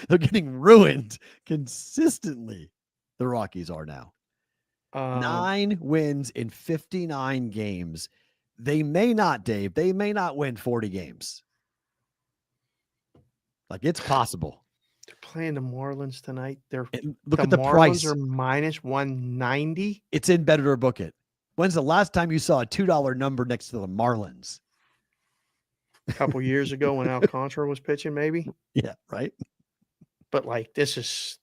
They're getting ruined consistently. The Rockies are now. 9 wins in 59 games. They may not, Dave. They may not win 40 games. Like it's possible. They're playing the Marlins tonight. Look at the price. Marlins are minus 190. It's in Better or Book It. When's the last time you saw a $2 number next to the Marlins? A couple years ago when Alcantara was pitching, maybe. Yeah, right. But like this is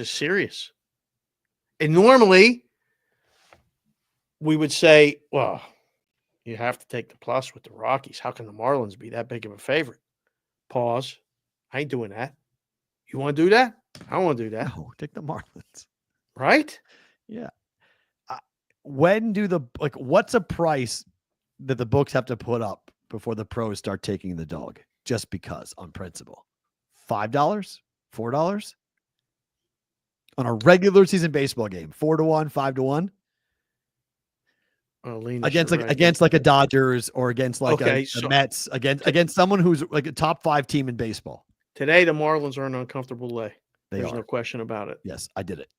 serious. And normally we would say, well, you have to take the plus with the Rockies. How can the Marlins be that big of a favorite? Pause. I ain't doing that. You want to do that? I don't want to do that. No, take the Marlins. Right? Yeah. What's a price that the books have to put up before the pros start taking the dog? Just because, on principle. $5? $4? On a regular season baseball game, 4-1, 5-1? Against like a Dodgers or against like a Mets, against someone who's like a top 5 team in baseball. Today, the Marlins are an uncomfortable lay. There's no question about it. Yes, I did it.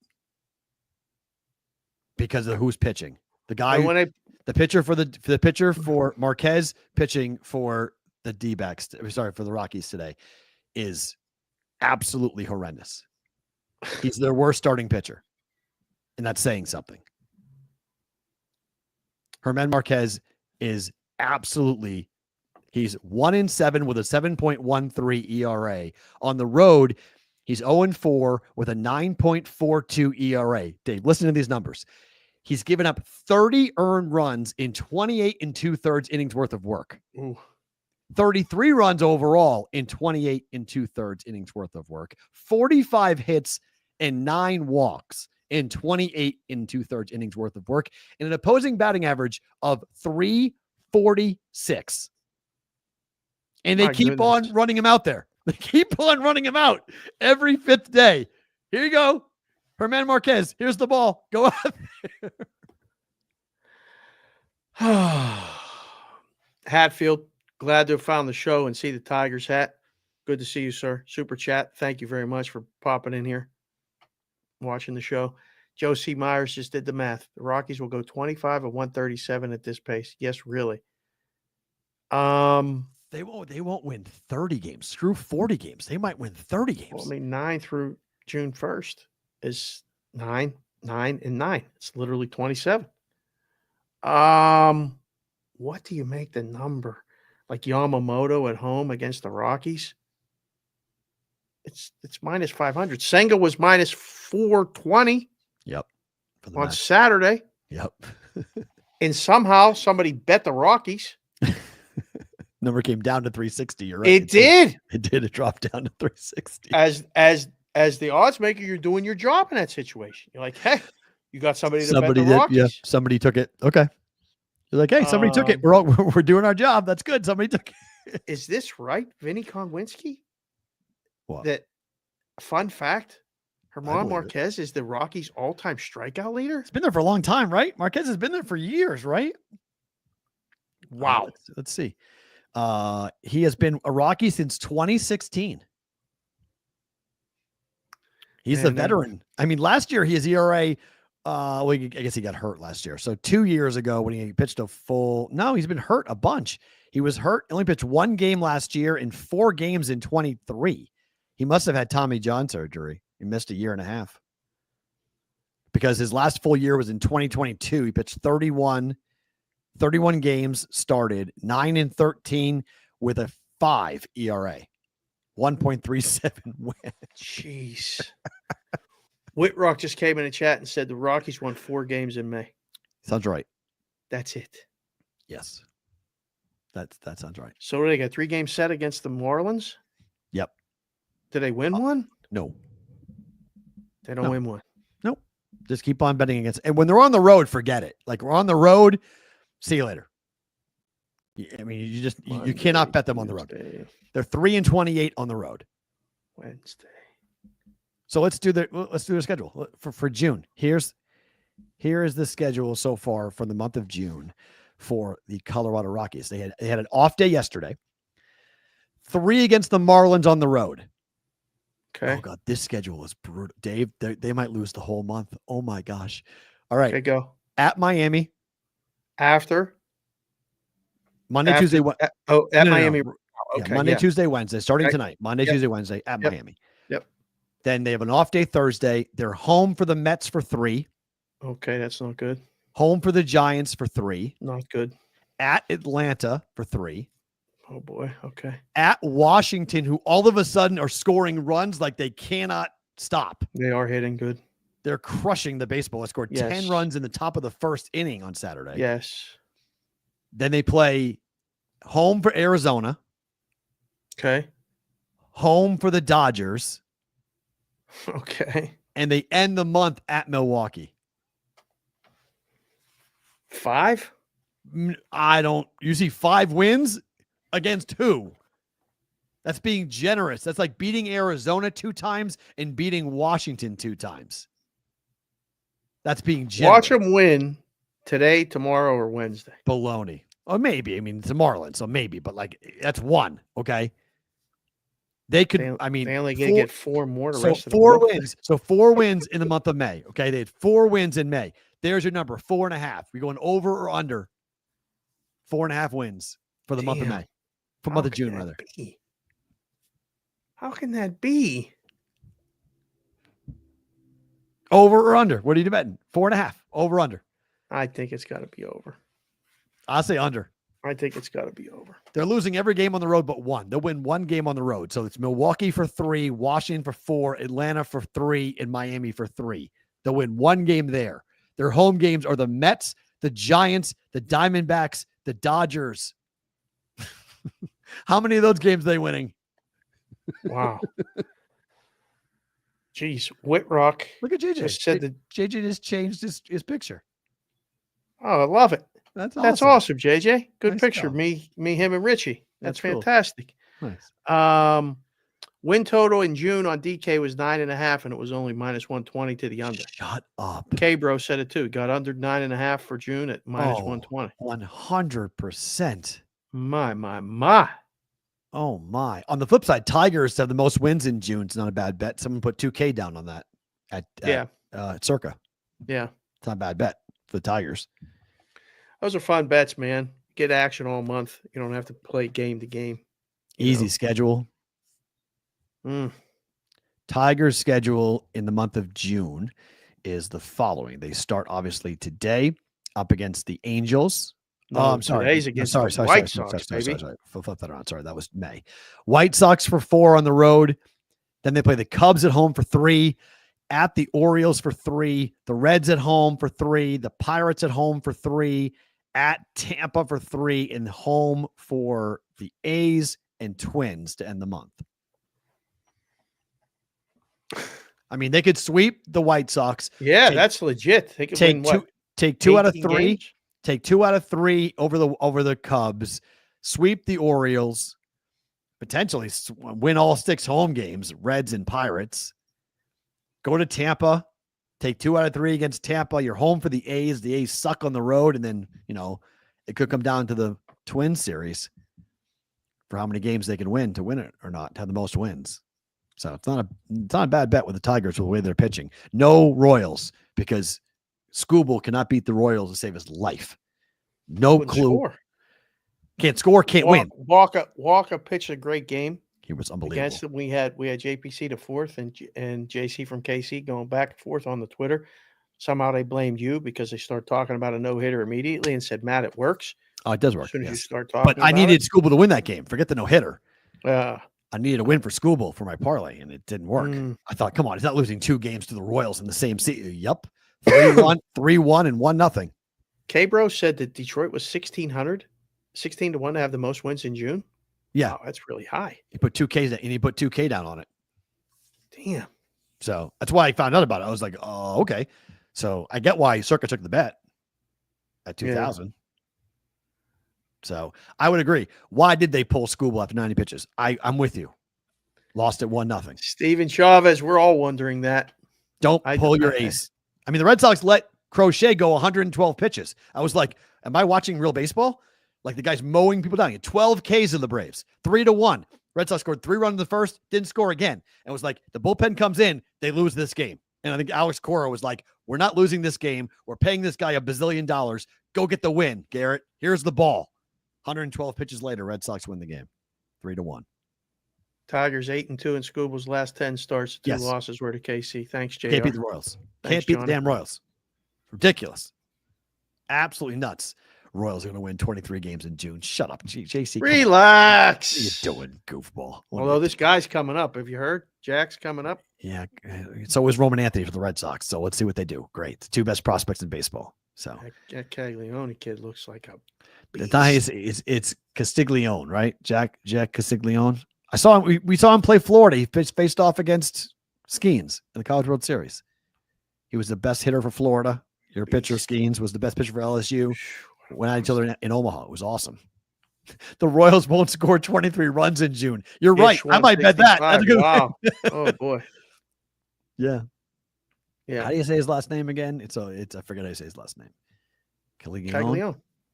Because of who's pitching. The guy, the pitcher for the pitcher for Marquez pitching for the D-backs, for the Rockies today, is absolutely horrendous. He's their worst starting pitcher. And that's saying something. Germán Marquez is absolutely, he's 1-7 with a 7.13 ERA. On the road, he's 0-4 with a 9.42 ERA. Dave, listen to these numbers. He's given up 30 earned runs in 28 2/3 innings worth of work. Ooh. 33 runs overall in 28 2/3 innings worth of work. 45 hits and 9 walks in 28 2/3 innings worth of work, and an opposing batting average of 346. And they keep on running him out there. They keep on running him out every 5th day. Here you go. Germán Marquez. Here's the ball. Go out there. Hatfield, glad to have found the show and see the Tigers hat. Good to see you, sir. Super chat. Thank you very much for popping in here, watching the show. Joe C. Myers just did the math. The Rockies will go 25 of 137 at this pace. Yes, really. They won't win 30 games. Screw 40 games. They might win 30 games. Well, 9 through June 1st is 9, 9, and 9. It's literally 27. What do you make the number? Like Yamamoto at home against the Rockies? It's minus 500. Senga was minus 420. Yep. On Saturday. Yep. And somehow somebody bet the Rockies. Number came down to 360. You're right. It did. It did. It dropped down to 360. As the odds maker, you're doing your job in that situation. You're like, hey, you got somebody to bet the Rockies. Yeah, somebody took it. Okay. You're like, hey, somebody took it. We're doing our job. That's good. Somebody took it. Is this right, Vinny Konwinski? What? That fun fact, Herman Marquez is the Rockies' all-time strikeout leader? It's been there for a long time, right? Marquez has been there for years, right? Wow. Let's see. He has been a Rocky since 2016. He's a veteran. I mean, last year his ERA, I guess he got hurt last year. So 2 years ago when he pitched he's been hurt a bunch. He was hurt, only pitched 1 game last year and 4 games in 23. He must have had Tommy John surgery. He missed a year and a half because his last full year was in 2022. He pitched 31 games, started 9-13 with a 5 ERA, 1.37 win. Jeez. Whitrock just came in the chat and said the Rockies won 4 games in May. Sounds right. That's it. Yes. That sounds right. So they got 3 games set against the Marlins? Yep. Did they win one? No. They don't win one. Nope. Just keep on betting against. And when they're on the road, forget it. Like we're on the road, see you later. I mean, you cannot bet them on the road. They're 3-28 on the road. Wednesday. So let's do the schedule for June. Here is the schedule so far for the month of June for the Colorado Rockies. They had an off day yesterday. 3 against the Marlins on the road. Okay. Oh God, this schedule is brutal. Dave, they might lose the whole month. Oh my gosh. All right. Okay, go. At Miami. After Monday, Tuesday. Miami. No. Okay. Yeah, Monday, yeah. Tuesday, Wednesday, starting tonight. Monday, Tuesday, Wednesday at Miami. Yep. Then they have an off day Thursday. They're home for the Mets for 3. Okay, that's not good. Home for the Giants for 3. Not good. At Atlanta for 3. Oh boy. Okay. At Washington, who all of a sudden are scoring runs like they cannot stop. They are hitting good. They're crushing the baseball. They scored 10 runs in the top of the first inning on Saturday. Yes. Then they play home for Arizona. Okay. Home for the Dodgers. Okay. And they end the month at Milwaukee. 5? You see 5 wins against who? That's being generous. That's like beating Arizona 2 times and beating Washington 2 times. That's being generous. Watch them win today, tomorrow, or Wednesday. Baloney. Or maybe. I mean, it's a Marlins, so maybe. But, that's 1, okay? They could, they only going to get 4 more. So 4 wins. So 4 wins in the month of May, okay? They had 4 wins in May. There's your number, 4.5. We going over or under 4.5 wins for the month of May. For month of June, rather. How can that be? Over or under? What are you betting? 4.5. Over, under. I think it's got to be over. I'll say under. I think it's got to be over. They're losing every game on the road but 1. They'll win 1 game on the road. So it's Milwaukee for 3, Washington for 4, Atlanta for 3, and Miami for 3. They'll win 1 game there. Their home games are the Mets, the Giants, the Diamondbacks, the Dodgers. How many of those games are they winning? Wow. Jeez, Whitrock. Look at JJ. Just said that JJ just changed his picture. Oh, I love it. That's awesome, JJ. Good Nice picture. job. Me, him, and Richie. That's cool. fantastic. Nice. Win total in June on DK was 9.5, and it was only -120 to the under. Shut up. K-Bro said it too. Got under 9.5 for June at -120. 100%. My. Oh my. On the flip side, Tigers have the most wins in June. It's not a bad bet. Someone put $2K down on that at Circa. Yeah. It's not a bad bet for the Tigers. Those are fun bets, man. Get action all month. You don't have to play game to game. Easy schedule. Tigers' schedule in the month of June is the following. They start obviously today up against the Angels. I'm sorry. Today's against the White Sox, baby. Sorry. Flip that around. Sorry, that was May. White Sox for 4 on the road. Then they play the Cubs at home for 3, at the Orioles for 3, the Reds at home for 3, the Pirates at home for 3, at Tampa for 3, and home for the A's and Twins to end the month. I mean, they could sweep the White Sox. Yeah, that's legit. They could win what? Take 2 out of 3. Games? Take 2 out of 3 over the Cubs. Sweep the Orioles. Potentially win all 6 home games, Reds and Pirates. Go to Tampa. Take 2 out of 3 against Tampa. You're home for the A's. The A's suck on the road, and then it could come down to the Twins series for how many games they can win to win it or not, to have the most wins. So it's not a bad bet with the Tigers with the way they're pitching. No Royals, because Skubal cannot beat the Royals to save his life. No clue. Score. Can't score, can't win. Walker pitched a great game. He was unbelievable. Against them, we had JPC to 4th and JC from KC going back and forth on the Twitter. Somehow they blamed you because they started talking about a no-hitter immediately and said, Matt, it works. Oh, it does work. As soon as you start talking But I needed Skubal to win that game. Forget the no-hitter. I needed a win for Skubal for my parlay, and it didn't work. I thought, come on, he's not losing 2 games to the Royals in the same season. Yep. 3-1, 3-1, and 1-0. K-Bro said that Detroit was 1,600, 16-1 to have the most wins in June. Yeah. Wow, that's really high. He put 2K down, and he put 2K down on it. Damn. So that's why I found out about it. I was like, oh, okay. So I get why Circa took the bet at 2,000. Yeah. So I would agree. Why did they pull Skubal after 90 pitches? I'm with you. Lost at 1-0. Steven Chavez, we're all wondering that. Don't pull your ace. I mean, the Red Sox let Crochet go 112 pitches. I was like, am I watching real baseball? Like the guy's mowing people down. He had 12 Ks of the Braves, 3-1. Red Sox scored 3 runs in the first, didn't score again. And was like, the bullpen comes in, they lose this game. And I think Alex Cora was like, we're not losing this game. We're paying this guy $1 bazillion. Go get the win, Garrett. Here's the ball. 112 pitches later, Red Sox win the game, 3-1. Tigers 8-2 in Skubal's last 10 starts. 2 losses were to KC. Thanks, JR. Can't beat the Royals. Can't beat the damn Royals. Ridiculous. Absolutely nuts. Royals are going to win 23 games in June. Shut up, JC. Relax. What are you doing, goofball? Although this guy's coming up. Have you heard? Jack's coming up. Yeah. So is Roman Anthony for the Red Sox. So let's see what they do. Great. The 2 best prospects in baseball. So that Caglione kid looks like a beast. It's Castiglione, right? Jack Castiglione. I saw him. We saw him play Florida. He faced off against Skeens in the College World Series. He was the best hitter for Florida. Your pitcher, Skeens, was the best pitcher for LSU. Went at each other in Omaha. It was awesome. The Royals won't score 23 runs in June. You're right. I might bet that. That's a good wow. Oh boy. Yeah. Yeah. How do you say his last name again? It's I forget how you say his last name. Caglione,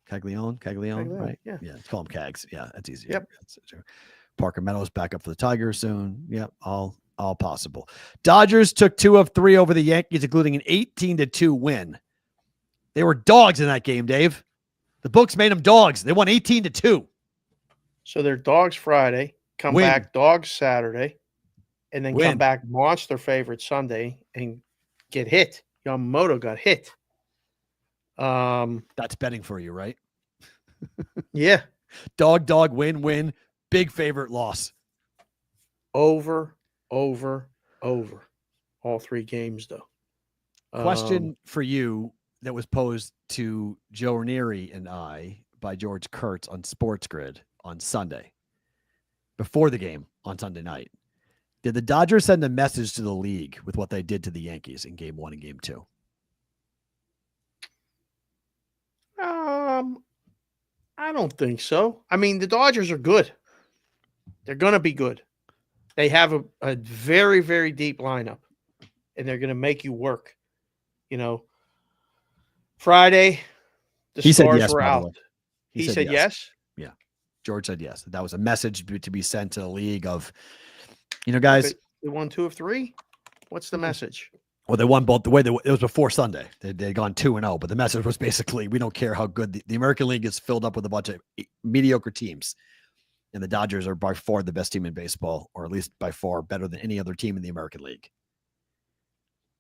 right? Yeah. Let's call him Cags. Yeah, that's easy. Yep. Parker Meadows back up for the Tigers soon. Yep, all possible. Dodgers took 2 of 3 over the Yankees, including an 18-2 win. They were dogs in that game, Dave. The books made them dogs. They won 18-2. So they're dogs Friday, come back dogs Saturday, and then come back monster favorite Sunday and get hit. Yamamoto got hit. That's betting for you, right? Yeah. Dog, win. Big favorite loss. Over. All 3 games, though. Question for you that was posed to Joe Ranieri and I by George Kurtz on Sports Grid on Sunday, before the game on Sunday night. Did the Dodgers send a message to the league with what they did to the Yankees in Game 1 and Game 2? I don't think so. I mean, the Dodgers are good. They're going to be good. They have a very, very deep lineup, and they're going to make you work. Friday, the stars were out. He said yes? Yeah. George said yes. That was a message to be sent to the league of, guys. They won 2 of 3. What's the message? Well, they won both. It was before Sunday. They'd gone 2-0, but the message was basically, we don't care how good the American League is filled up with a bunch of mediocre teams. And the Dodgers are by far the best team in baseball, or at least by far better than any other team in the American League.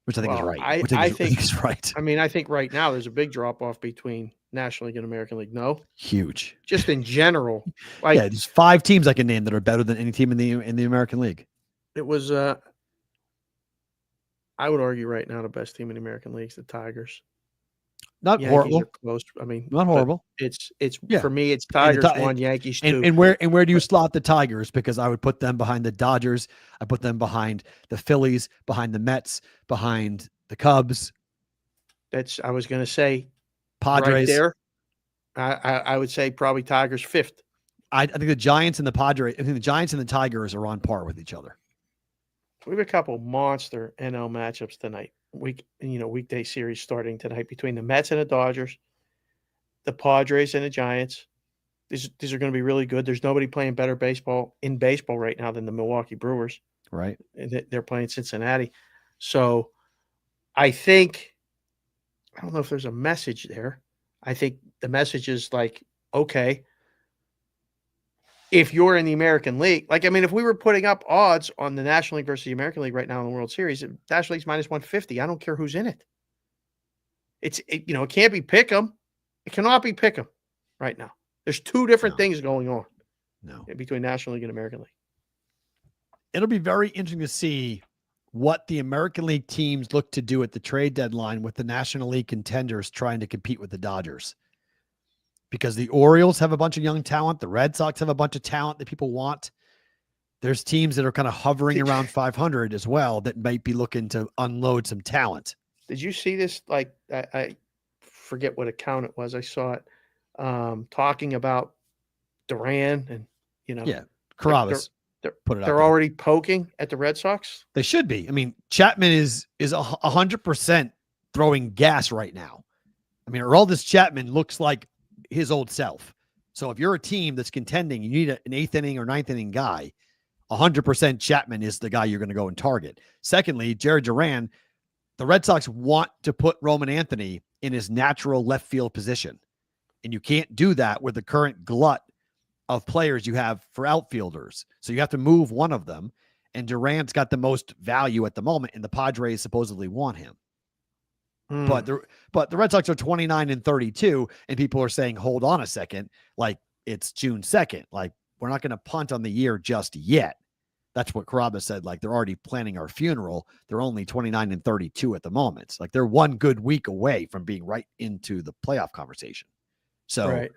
Which I think is right. I think is right. I mean, I think right now there's a big drop off between National League and American League. No, huge. Just in general, there's 5 teams I can name that are better than any team in the American League. It was. I would argue right now the best team in the American League is the Tigers. Not Yankees horrible. Are close. I mean, not horrible. It's for me. It's Tigers 1, Yankees 2. And where do you slot the Tigers? Because I would put them behind the Dodgers. I put them behind the Phillies, behind the Mets, behind the Cubs. I was going to say Padres. Right there. I would say probably Tigers 5th. I think the Giants and the Padres. I think the Giants and the Tigers are on par with each other. We have a couple monster NL matchups tonight. Weekday series starting tonight between the Mets and the Dodgers, the Padres and the Giants. These are going to be really good. There's nobody playing better baseball right now than the Milwaukee Brewers. Right. They're playing Cincinnati. So I think, I don't know if there's a message there. I think the message is like, okay, if you're in the American League, if we were putting up odds on the National League versus the American League right now in the World Series, National League's minus 150. I don't care who's in it. It can't be pick 'em. It cannot be pick 'em right now. There's two different things going on. Between National League and American League. It'll be very interesting to see what the American League teams look to do at the trade deadline with the National League contenders trying to compete with the Dodgers. Because the Orioles have a bunch of young talent. The Red Sox have a bunch of talent that people want. There's teams that are kind of hovering around 500 as well that might be looking to unload some talent. Did you see this? I forget what account it was. I saw it talking about Duran and, Carabas. They're already poking at the Red Sox. They should be. I mean, Chapman is 100% throwing gas right now. I mean, Aroldis Chapman looks like his old self. So if you're a team that's contending, you need an 8th inning or 9th inning guy, 100% Chapman is the guy you're going to go and target. Secondly, Jared Duran, the Red Sox want to put Roman Anthony in his natural left field position. And you can't do that with the current glut of players you have for outfielders. So you have to move one of them. And Durant's got the most value at the moment, and the Padres supposedly want him. But the Red Sox are 29-32, and people are saying, hold on a second, like it's June 2nd. Like, we're not going to punt on the year just yet. That's what Carabas said. Like, they're already planning our funeral. They're only 29-32 at the moment. Like, they're one good week away from being right into the playoff conversation. So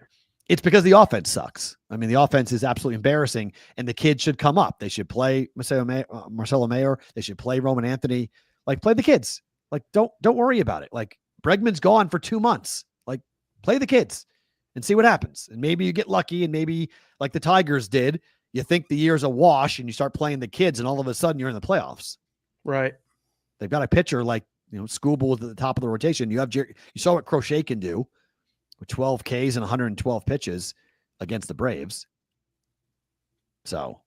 It's because the offense sucks. I mean, the offense is absolutely embarrassing, and the kids should come up. They should play Marcelo Mayer. They should play Roman Anthony. Like, play the kids. Like, don't worry about it. Like, Bregman's gone for 2 months. Like, play the kids and see what happens. And maybe you get lucky, and maybe like the Tigers did, you think the year's a wash and you start playing the kids, and all of a sudden you're in the playoffs. Right. They've got a pitcher like, Skubal at the top of the rotation. You saw what Crochet can do with 12 Ks and 112 pitches against the Braves. So,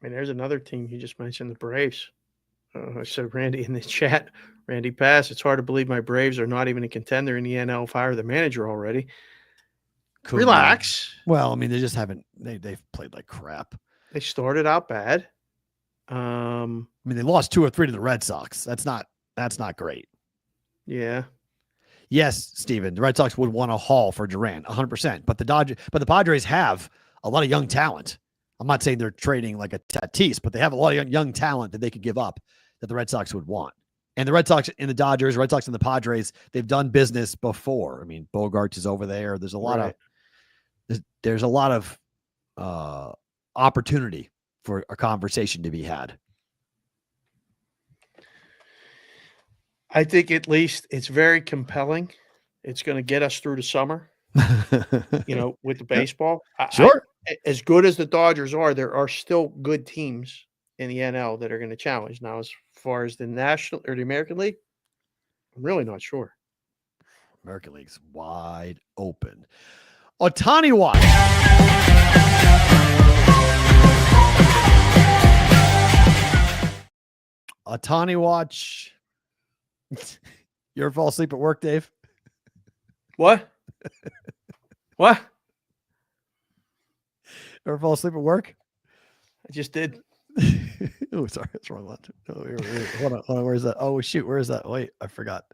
I mean, there's another team you just mentioned, the Braves. I said, Randy in the chat, Randy Pass, it's hard to believe my Braves are not even a contender in the NL. Fire the manager already. Relax. Well, I mean, they just haven't. They've played like crap. They started out bad. I mean, they lost 2 or 3 to the Red Sox. That's not great. Yeah. Yes, Steven, the Red Sox would want a haul for Durant, 100%. But the Padres have a lot of young talent. I'm not saying they're trading like a Tatis, but they have a lot of young talent that they could give up that the Red Sox would want. And the Red Sox and the Dodgers, Red Sox and the Padres, they've done business before. I mean, Bogarts is over there. There's a lot of opportunity for a conversation to be had. I think at least it's very compelling. It's going to get us through the summer, with the baseball. Sure. As good as the Dodgers are, there are still good teams in the NL that are going to challenge. Now, as far as the National or the American League, I'm really not sure. American League's wide open. Ohtani watch. Ohtani watch. You ever fall asleep at work, Dave? What? What? Ever fall asleep at work? I just did. Oh, sorry, that's the wrong one. Oh, hold on. Where's that? Oh, shoot. Where is that? Wait, I forgot.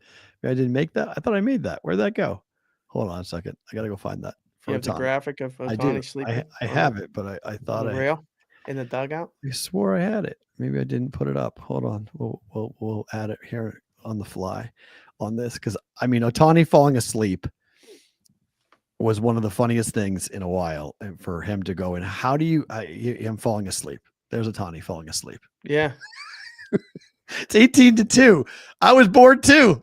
Maybe I didn't make that. I thought I made that. Where'd that go? Hold on a second. I got to go find that. You have the graphic of Ohtani sleeping? I have it, but I thought rail in the dugout? I swore I had it. Maybe I didn't put it up. Hold on. We'll add it here on the fly. on this because I mean, Ohtani falling asleep was one of the funniest things in a while, and for him to go and how do you him falling asleep? There's Ohtani falling asleep. Yeah, it's 18-2. I was bored too.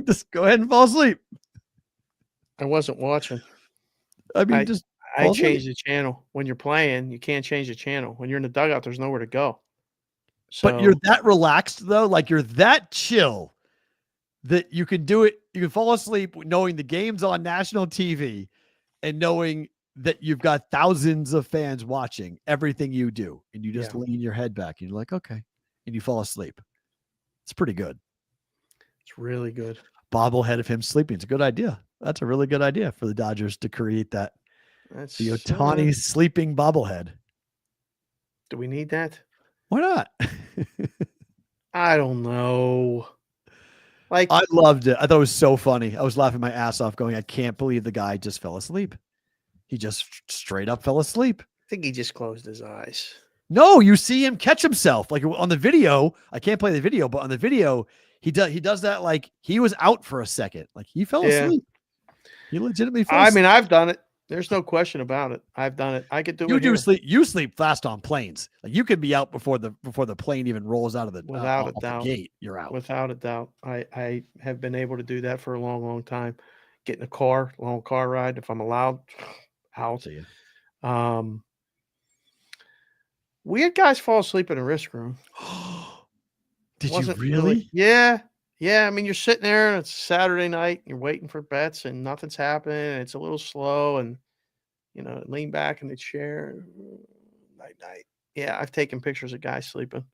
Just go ahead and fall asleep. I wasn't watching. I mean, I changed the channel. When you're playing, you can't change the channel. When you're in the dugout, there's nowhere to go. So, but you're that relaxed though, like you're that chill that you can do it. You can fall asleep knowing the game's on national TV and knowing that you've got thousands of fans watching everything you do, and you just lean your head back and you're like, okay, and you fall asleep. It's pretty good. It's really good. Bobblehead of him sleeping. It's a good idea. That's a really good idea for the Dodgers to create that. That's the Ohtani sleeping bobblehead. Do we need that? Why not? I don't know. Like, I loved it. I thought it was so funny. I was laughing my ass off going, I can't believe the guy just fell asleep. He just straight up fell asleep. I think he just closed his eyes. No, you see him catch himself. Like on the video, I can't play the video, but on the video, he does that like he was out for a second. Like he fell asleep. He legitimately fell asleep. I mean, I've done it. There's no question about it. I've done it. I could do it. You do here. sleep. You sleep fast on planes. Like you could be out before the plane even rolls out of the without a doubt. The gate. You're out without a doubt. I have been able to do that for a long, long time. Get in a car, long car ride if I'm allowed. Out. We had guys fall asleep in the risk room. Did you really? Yeah. I mean, you're sitting there and it's Saturday night. And you're waiting for bets and nothing's happening. And it's a little slow and, lean back in the chair. Night. Yeah, I've taken pictures of guys sleeping.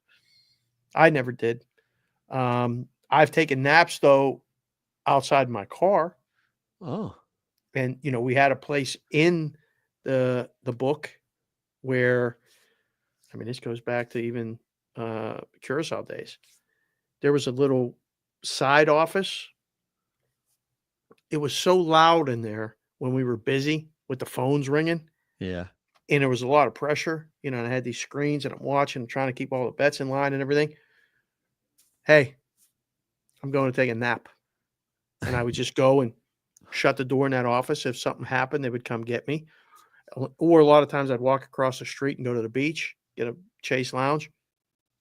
I never did. I've taken naps, though, outside my car. Oh. And, we had a place in the book where, I mean, this goes back to even Curacao days. There was a little side office. It was so loud in there when we were busy with the phones ringing. Yeah. And there was a lot of pressure, and I had these screens and I'm watching, trying to keep all the bets in line and everything. Hey, I'm going to take a nap. And I would just go and shut the door in that office. If something happened, they would come get me. Or a lot of times I'd walk across the street and go to the beach, get a Chase Lounge,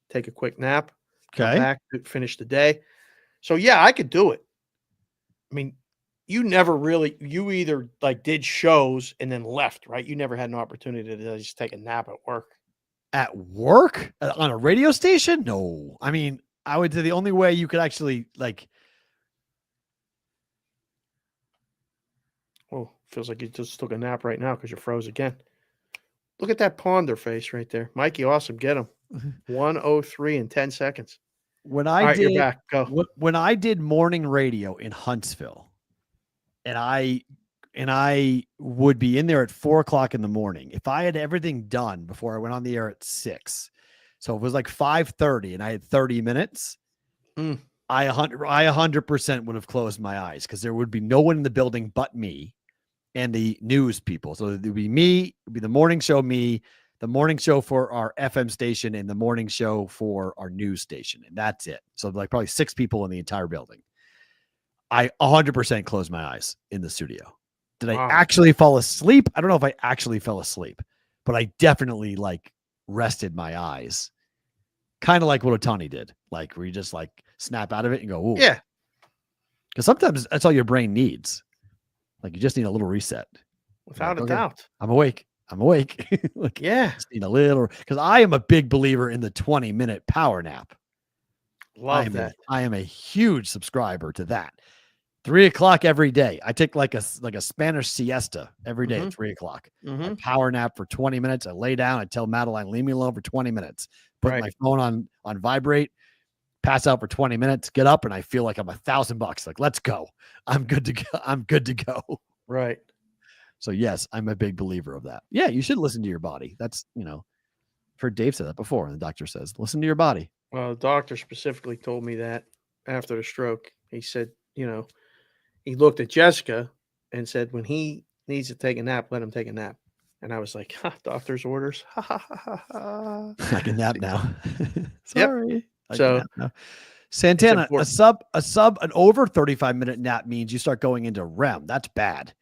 take a quick nap, come back, finish the day. So, yeah, I could do it. I mean, you either like did shows and then left, right? You never had an opportunity to just take a nap at work. At work? On a radio station? No. I mean, I would say the only way you could actually like. Oh, feels like you just took a nap right now because you froze again. Look at that ponder face right there. Mikey, awesome. Get him. 1:03 in 10 seconds. When you're back. Go. When I did morning radio in Huntsville, and I would be in there at 4:00 in the morning. If I had everything done before I went on the air at 6, so it was like 5:30 and I had 30 minutes, I 100% would have closed my eyes because there would be no one in the building but me and the news people. So it would be me, it would be the morning show, the morning show for our FM station, and the morning show for our news station. And that's it. So like probably 6 people in the entire building. I 100% closed my eyes in the studio. Did I actually fall asleep? I don't know if I actually fell asleep, but I definitely like rested my eyes. Kind of like what Ohtani did. Like where you just like snap out of it and go, ooh. Yeah. Because sometimes that's all your brain needs. Like you just need a little reset. Without a doubt. I'm awake. Like, yeah. Just need a little, because I am a big believer in the 20-minute power nap. Love that. I am a huge subscriber to that. 3:00 every day. I take like a Spanish siesta every day at 3:00. I power nap for 20 minutes. I lay down. I tell Madeline, leave me alone for 20 minutes. Put my phone on vibrate, pass out for 20 minutes, get up, and I feel like I'm $1,000. Like, let's go. I'm good to go. Right. So yes, I'm a big believer of that. Yeah, you should listen to your body. That's, I've heard Dave say that before. And the doctor says, listen to your body. Well, the doctor specifically told me that after the stroke. He said, he looked at Jessica and said, when he needs to take a nap, let him take a nap. And I was like, doctor's orders. I can nap now. Sorry. Yep. So Santana, an over 35-minute nap means you start going into REM. That's bad.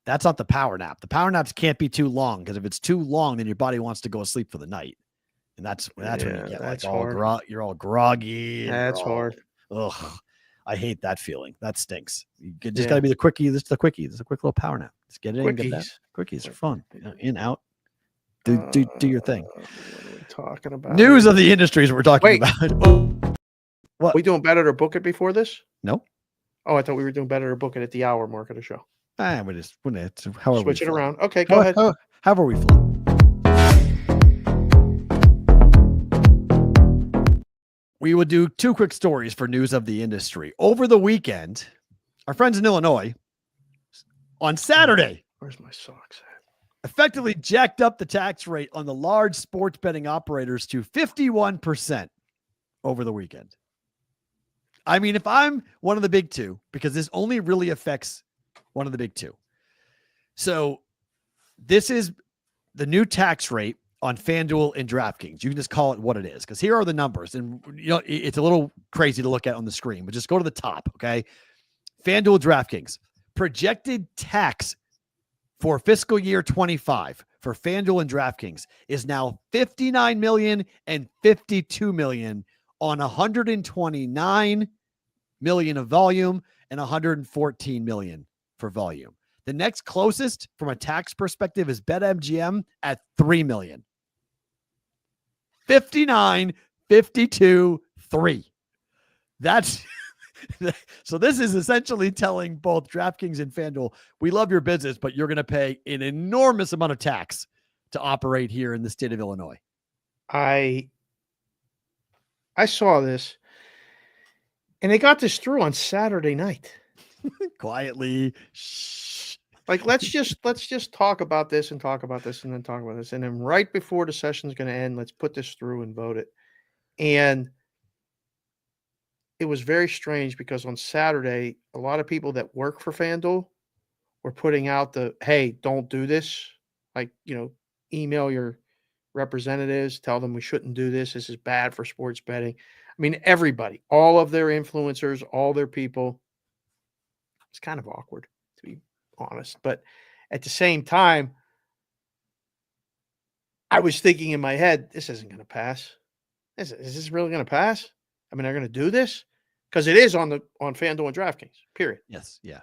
That's not the power nap. The power naps can't be too long, because if it's too long, then your body wants to go asleep for the night. And that's when you get like you're all groggy. That's hard. Ugh. I hate that feeling. That stinks. You just got to be the quickie. This is the quickie. This is a quick little power nap. Just get it in. Get that. Quickies are fun. In, out. Do your thing. What are we talking about? News of the industries we're talking about. What? We doing better to book it before this? No. Oh, I thought we were doing better to book it at the hour mark of the show. We just switch it around. Okay, go ahead. However we flow. We will do 2 quick stories for news of the industry. Over the weekend, our friends in Illinois, on Saturday, where's my socks at? Effectively jacked up the tax rate on the large sports betting operators to 51% over the weekend. I mean, if I'm one of the big 2, because this only really affects one of the big 2. So this is the new tax rate on FanDuel and DraftKings. You can just call it what it is, because here are the numbers. And it's a little crazy to look at on the screen, but just go to the top, okay? FanDuel, DraftKings. Projected tax for fiscal year 25 for FanDuel and DraftKings is now $59 million and $52 million on 129 million of volume and 114 million for volume. The next closest from a tax perspective is BetMGM at 3 million. 59, 52, 3. That's so this is essentially telling both DraftKings and FanDuel, we love your business, but you're going to pay an enormous amount of tax to operate here in the state of Illinois. I saw this, and they got this through on Saturday night. Quietly. Shh. Like, let's just talk about this and talk about this and then talk about this. And then right before the session's going to end, let's put this through and vote it. And it was very strange, because on Saturday, a lot of people that work for FanDuel were putting out hey, don't do this. Like, email your representatives, tell them we shouldn't do this. This is bad for sports betting. I mean, everybody, all of their influencers, all their people. It's kind of awkward, to be honest. But at the same time, I was thinking in my head, this isn't going to pass. Is this really going to pass? I mean, they're going to do this? Because it is on FanDuel and DraftKings, period. Yes, yeah.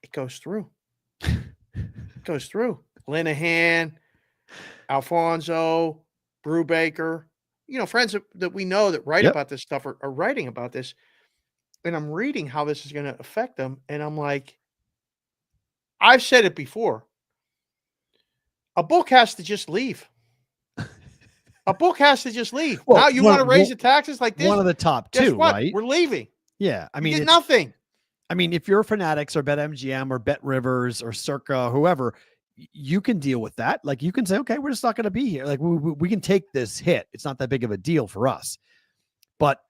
It goes through. It goes through. Linehan, Alfonso, Brubaker, friends that we know that write about this stuff are writing about this. And I'm reading how this is going to affect them. And I'm like, I've said it before. A book has to just leave. A book has to just leave. Well, now you want to raise the taxes like this? One of the top 2, right? We're leaving. Yeah. I mean, it's nothing. I mean, if you're Fanatics or BetMGM or BetRivers or Circa, whoever, you can deal with that. Like, you can say, okay, we're just not going to be here. Like, we can take this hit. It's not that big of a deal for us. But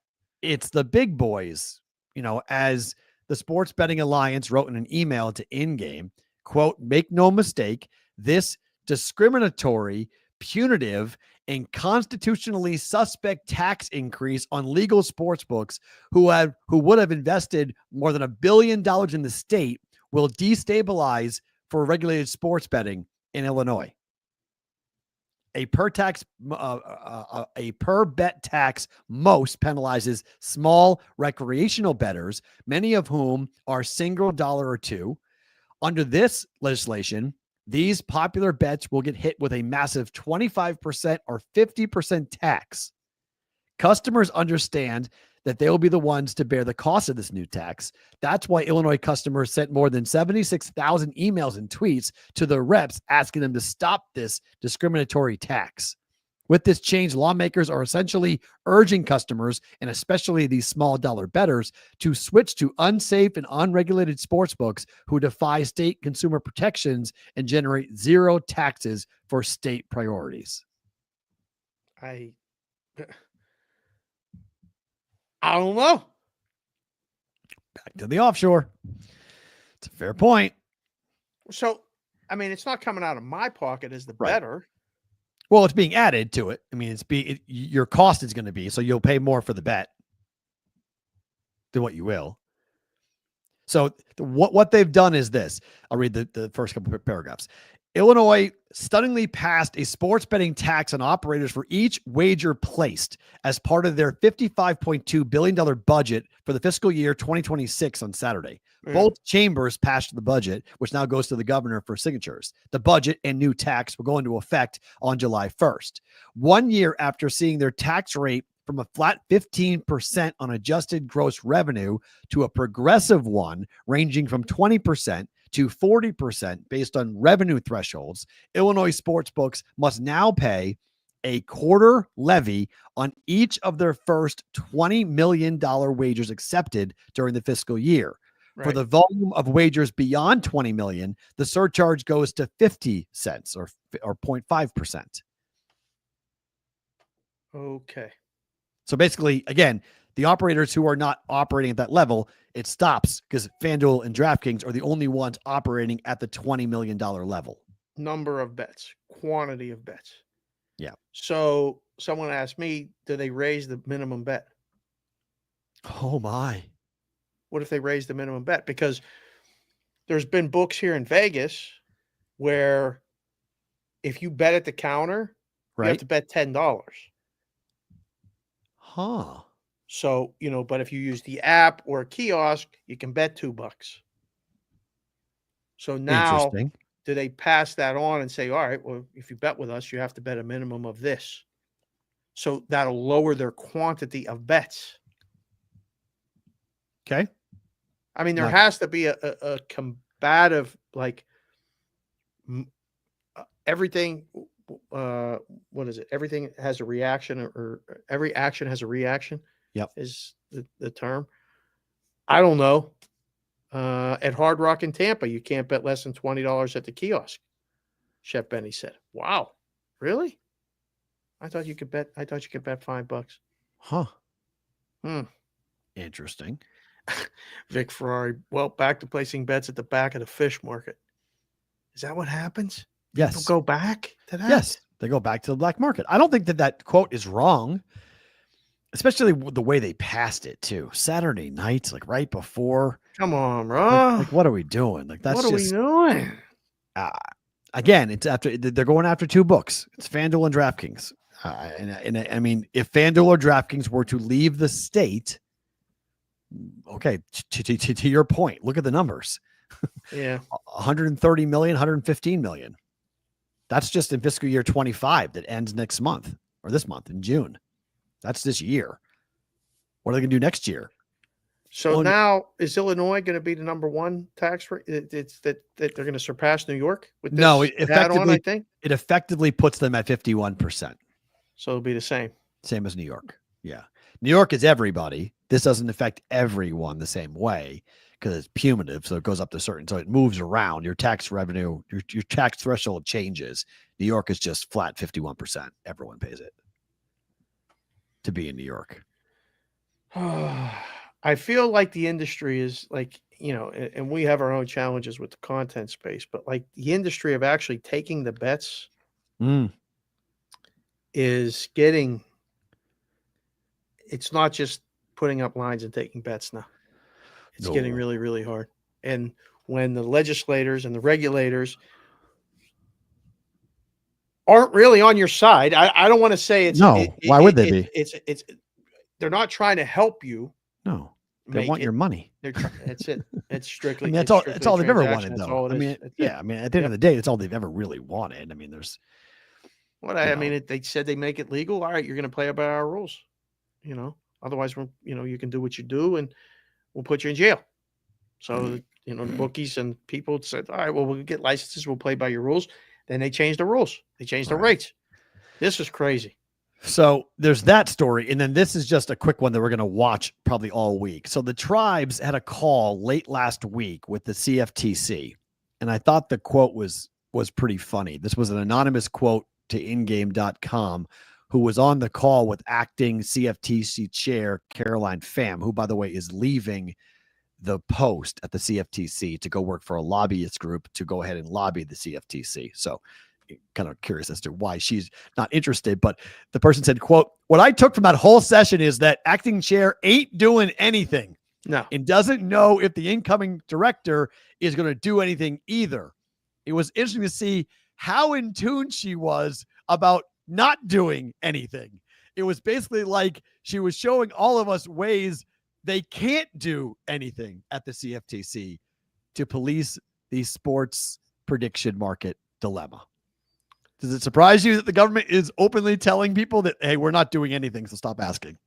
it's the big boys, as the Sports Betting Alliance wrote in an email to InGame, quote, make no mistake, this discriminatory, punitive, and constitutionally suspect tax increase on legal sports books who would have invested more than $1 billion in the state will destabilize for regulated sports betting in Illinois. A per bet tax most penalizes small recreational bettors, many of whom are single dollar or two. Under this legislation, these popular bets will get hit with a massive 25% or 50% tax. Customers understand that they will be the ones to bear the cost of this new tax. That's why Illinois customers sent more than 76,000 emails and tweets to their reps asking them to stop this discriminatory tax. With this change, lawmakers are essentially urging customers, and especially these small dollar bettors, to switch to unsafe and unregulated sports books who defy state consumer protections and generate zero taxes for state priorities. I don't know. Back to the offshore. It's a fair point. So, I mean, it's not coming out of my pocket as the bettor. Well, it's being added to it. I mean, your cost is going to be, so you'll pay more for the bet than what you will. So what they've done is this. I'll read the first couple of paragraphs. Illinois stunningly passed a sports betting tax on operators for each wager placed as part of their $55.2 billion budget for the fiscal year 2026 on Saturday. Both chambers passed the budget, which now goes to the governor for signatures. The budget and new tax will go into effect on July 1st. 1 year after seeing their tax rate from a flat 15% on adjusted gross revenue to a progressive one ranging from 20% to 40% based on revenue thresholds, Illinois sportsbooks must now pay a quarter levy on each of their first $20 million wagers accepted during the fiscal year. Right. For the volume of wagers beyond 20 million, the surcharge goes to 50 cents or 0.5%. Okay. So basically, again, the operators who are not operating at that level, it stops because FanDuel and DraftKings are the only ones operating at the $20 million level. Number of bets, quantity of bets. Yeah. So someone asked me, do they raise the minimum bet? Oh, my. What if they raise the minimum bet? Because there's been books here in Vegas where if you bet at the counter, you have to bet $10. Huh. So, but if you use the app or a kiosk, you can bet $2. So now, do they pass that on and say, all right, well, if you bet with us, you have to bet a minimum of this. So that'll lower their quantity of bets. Okay. I mean, there has to be a combative, like everything. What is it? Everything has a reaction, or every action has a reaction. Yep. Is the term. I don't know. At Hard Rock in Tampa, you can't bet less than $20 at the kiosk. Chef Benny said, "Wow, really? I thought you could bet $5." Huh. Interesting. Vic Ferrari. Well, back to placing bets at the back of the fish market. Is that what happens? Yes. People go back to that? Yes. They go back to the black market. I don't think that quote is wrong, especially the way they passed it too. Saturday nights, like right before. Come on, bro. Like what are we doing? Like that's what are we doing? Again, it's after they're going after two books. It's FanDuel and DraftKings. And I mean, if FanDuel or DraftKings were to leave the state, okay, to your point, look at the numbers. Yeah. 130 million, 115 million. That's just in fiscal year 25 that ends next month or this month in June. That's this year. What are they going to do next year? So now is Illinois going to be the number one tax rate? It's that they're going to surpass New York with this add-on, I think? It effectively puts them at 51%. So it'll be the same. Same as New York. Yeah. New York is everybody. This doesn't affect everyone the same way because it's punitive. So it goes up to certain, so it moves around. Your tax revenue, your tax threshold changes. New York is just flat 51%. Everyone pays it to be in New York. I feel like the industry is like, and we have our own challenges with the content space, but like the industry of actually taking the bets is getting, it's not just putting up lines and taking bets now. It's getting really, really hard. And when the legislators and the regulators aren't really on your side, I don't want to say it's why would they be? It's they're not trying to help you. No. They want your money. That's it. It's strictly. I mean, that's all they've ever wanted, though. I mean, at the end of the day, it's all they've ever really wanted. I mean, there's. They said they make it legal. All right, you're going to play by our rules. Otherwise, you can do what you do, and we'll put you in jail. So, the bookies and people said, all right, well, we'll get licenses. We'll play by your rules. Then they changed the rules. They changed the rates. This is crazy. So there's that story. And then this is just a quick one that we're going to watch probably all week. So the tribes had a call late last week with the CFTC. And I thought the quote was pretty funny. This was an anonymous quote to ingame.com, who was on the call with acting CFTC chair Caroline Pham, who, by the way, is leaving the post at the CFTC to go work for a lobbyist group to go ahead and lobby the CFTC. So kind of curious as to why she's not interested. But the person said, quote, "What I took from that whole session is that acting chair ain't doing anything. No. And doesn't know if the incoming director is going to do anything either. It was interesting to see how in tune she was about not doing anything. It was basically like she was showing all of us ways they can't do anything at the CFTC to police the sports prediction market dilemma." Does it surprise you that the government is openly telling people that, hey, we're not doing anything, so stop asking?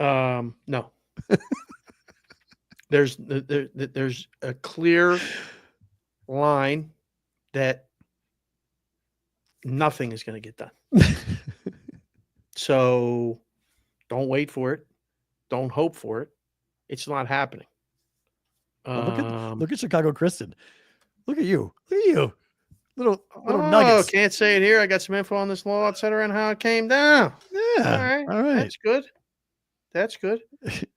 No. There's a clear line that nothing is going to get done. So don't wait for it. Don't hope for it. It's not happening. Look at Chicago Kristen. Look at you. Look at you. Little nuggets. Can't say it here. I got some info on this law, et cetera, and how it came down. Yeah. All right. That's good. That's good.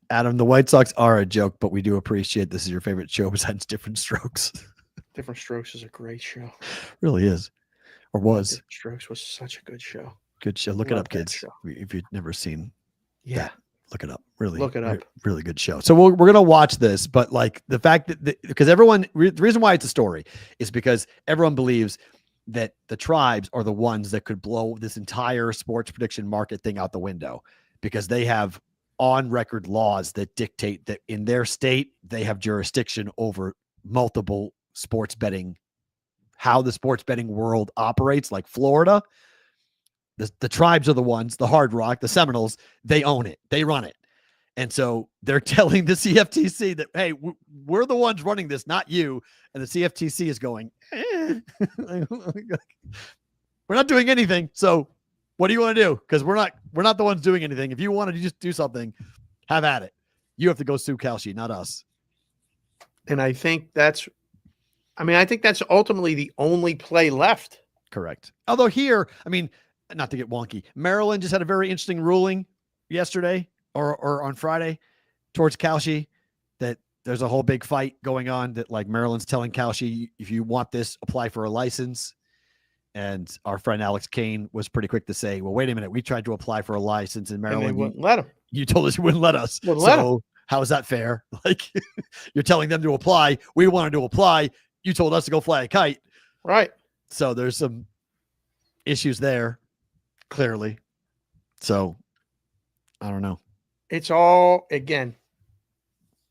Adam, the White Sox are a joke, but we do appreciate this is your favorite show besides Different Strokes. Different Strokes is a great show. Really is. Or was. Different Strokes was such a good show. Good show. Look it up, kids. If you've never seen that, look it up. Really, look it up. Really good show. So we're going to watch this, but like the fact that because everyone, the reason why it's a story is because everyone believes that the tribes are the ones that could blow this entire sports prediction market thing out the window because they have on record laws that dictate that in their state, they have jurisdiction over multiple sports betting, how the sports betting world operates, like Florida. The tribes are the ones, the Hard Rock, the Seminoles, they own it. They run it. And so they're telling the CFTC that, hey, we're the ones running this, not you. And the CFTC is going, we're not doing anything. So what do you want to do? Because we're not the ones doing anything. If you want to just do something, have at it. You have to go sue Kalshi, not us. And I think that's ultimately the only play left. Correct. Although here, not to get wonky, Maryland just had a very interesting ruling yesterday or on Friday towards Kalshi that there's a whole big fight going on that like Maryland's telling Kalshi, if you want this, apply for a license. And our friend Alex Kane was pretty quick to say, well, wait a minute. We tried to apply for a license in Maryland. And they wouldn't let him. You told us you wouldn't let us. So how is that fair? Like you're telling them to apply. We wanted to apply. You told us to go fly a kite. Right. So there's some issues there, clearly. So I don't know. It's all, again,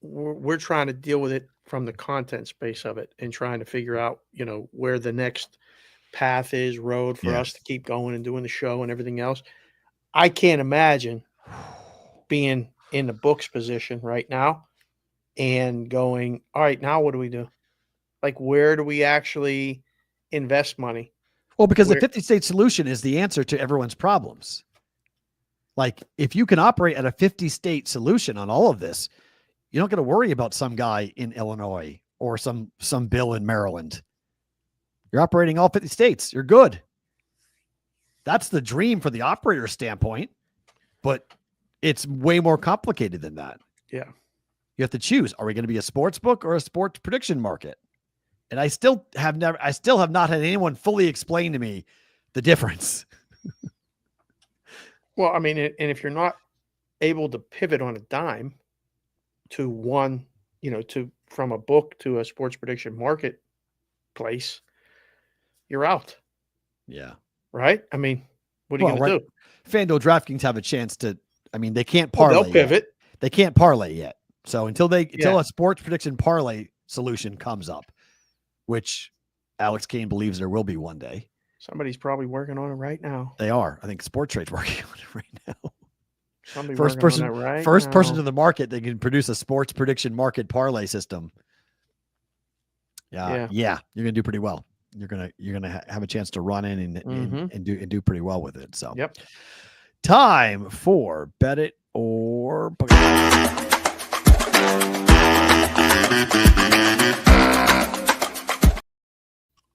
we're trying to deal with it from the content space of it and trying to figure out, where the next path is, road for us to keep going and doing the show and everything else. I can't imagine being in the books position right now and going, all right, now what do we do? Like, where do we actually invest money? Well, because the 50-state solution is the answer to everyone's problems. Like, if you can operate at a 50-state solution on all of this, you don't got to worry about some guy in Illinois or some bill in Maryland. You're operating all 50 states. You're good. That's the dream for the operator standpoint, but it's way more complicated than that. Yeah. You have to choose. Are we going to be a sports book or a sports prediction market? And I still have not had anyone fully explain to me the difference. Well, and if you're not able to pivot on a dime to one, from a book to a sports prediction marketplace, you're out. Yeah. Right? What are you going to do? FanDuel, DraftKings have a chance to, they can't parlay. They'll pivot. They can't parlay yet. So until a sports prediction parlay solution comes up, which Alex Kane believes there will be one day. Somebody's probably working on it right now. They are. I think Sports Trade's working on it right now. First person to the market that can produce a sports prediction market parlay system. Yeah, you're gonna do pretty well. You're gonna have a chance to run in and do pretty well with it. So, yep. Time for Bet It or Book It.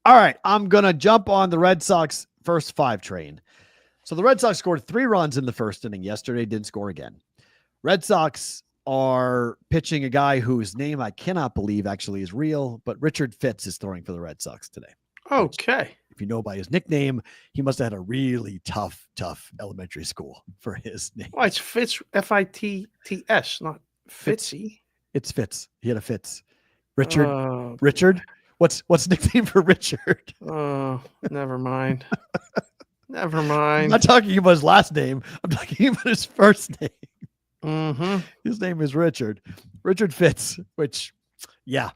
All right, I'm going to jump on the Red Sox first 5 train. So the Red Sox scored 3 runs in the first inning yesterday, didn't score again. Red Sox are pitching a guy whose name I cannot believe actually is real, but Richard Fitz is throwing for the Red Sox today. Okay. if you know by his nickname, he must have had a really tough elementary school for his name. Well, it's Fitz, Fitts, not Fitzy. It's Fitz. He had a Fitz. Richard. What's nickname for Richard? Oh, never mind. Never mind. I'm not talking about his last name. I'm talking about his first name. Mm-hmm. His name is Richard Fitz, which, yeah.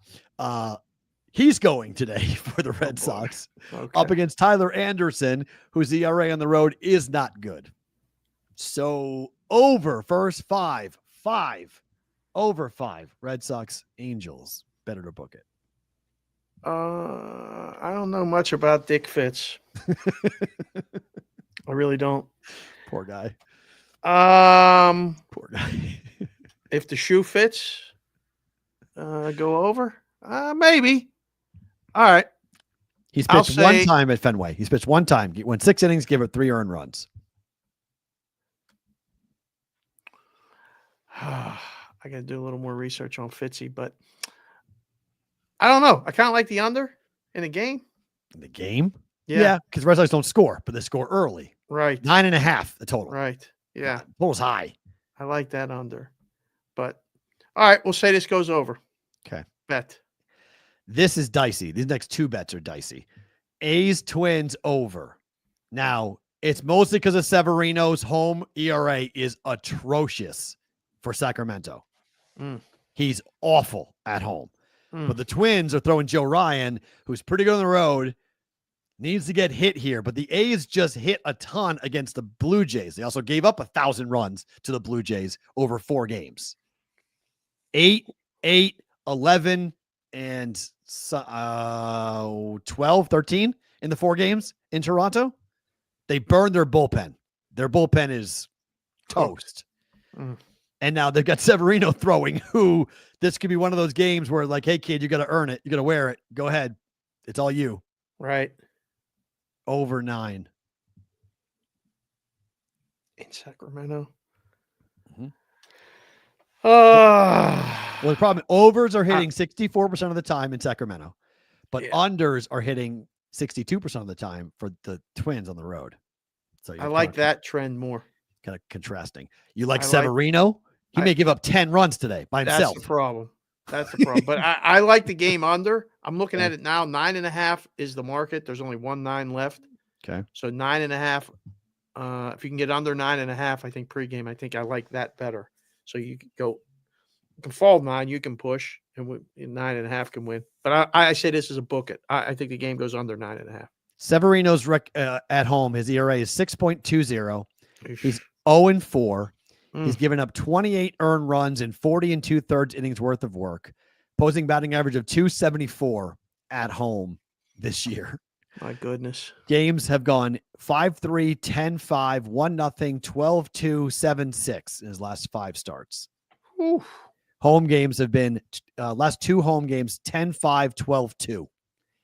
He's going today for the Red Sox up against Tyler Anderson, whose ERA on the road is not good. So over first five, over 5. Red Sox, Angels. Better to book it. I don't know much about Dick Fitz. I really don't. Poor guy. Poor guy. If the shoe fits, go over. Maybe. All right. He's pitched one time at Fenway. He's pitched one time. He went 6 innings, give it 3 earned runs. I got to do a little more research on Fitzy, but I don't know. I kind of like the under in the game. In the game? Yeah. Because Red Sox don't score, but they score early. Right. 9.5 the total. Right. Yeah. Total's high. I like that under. But all right, we'll say this goes over. Okay. Bet. This is dicey. These next 2 bets are dicey. A's Twins over. Now, it's mostly because of Severino's home ERA is atrocious for Sacramento. He's awful at home. But the Twins are throwing Joe Ryan, who's pretty good on the road, needs to get hit here. But the A's just hit a ton against the Blue Jays. They also gave up 1,000 runs to the Blue Jays over 4 games. 8, 11, and 12, 13 in the 4 games in Toronto. They burned their bullpen. Their bullpen is toast. And now they've got Severino throwing, who this could be one of those games where, like, hey, kid, you got to earn it. You got to wear it. Go ahead. It's all you. Right. Over 9. In Sacramento. Well, the problem, overs are hitting 64% of the time in Sacramento, but unders are hitting 62% of the time for the Twins on the road. So I like that trend more. Kind of contrasting. You like Severino? He may give up 10 runs today by himself. That's the problem. But I like the game under. I'm looking at it now. 9.5 is the market. There's only 1 9 left. Okay. So 9.5. If you can get under 9.5, I think pregame, I think I like that better. So you can fall 9, you can push, and 9.5 can win. But I say this is a book it. I think the game goes under 9.5. Severino's at home, his ERA is 6.20. He's 0-4. He's given up 28 earned runs in 40 2/3 innings worth of work, posing batting average of 274 at home this year. My goodness. Games have gone 5-3, 10-5, 1-0, 12-2, 7-6 in his last 5 starts. Oof. Home games have been last 2 home games, 10-5, 12-2.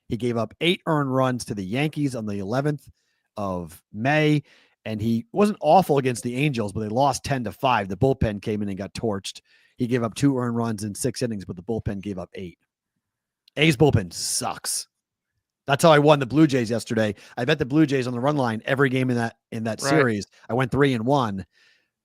He gave up 8 earned runs to the Yankees on the 11th of May. And he wasn't awful against the Angels, but they lost 10-5. The bullpen came in and got torched. He gave up 2 earned runs in 6 innings, but the bullpen gave up 8. A's bullpen sucks. That's how I won the Blue Jays yesterday. I bet the Blue Jays on the run line every game in that series. I went 3-1.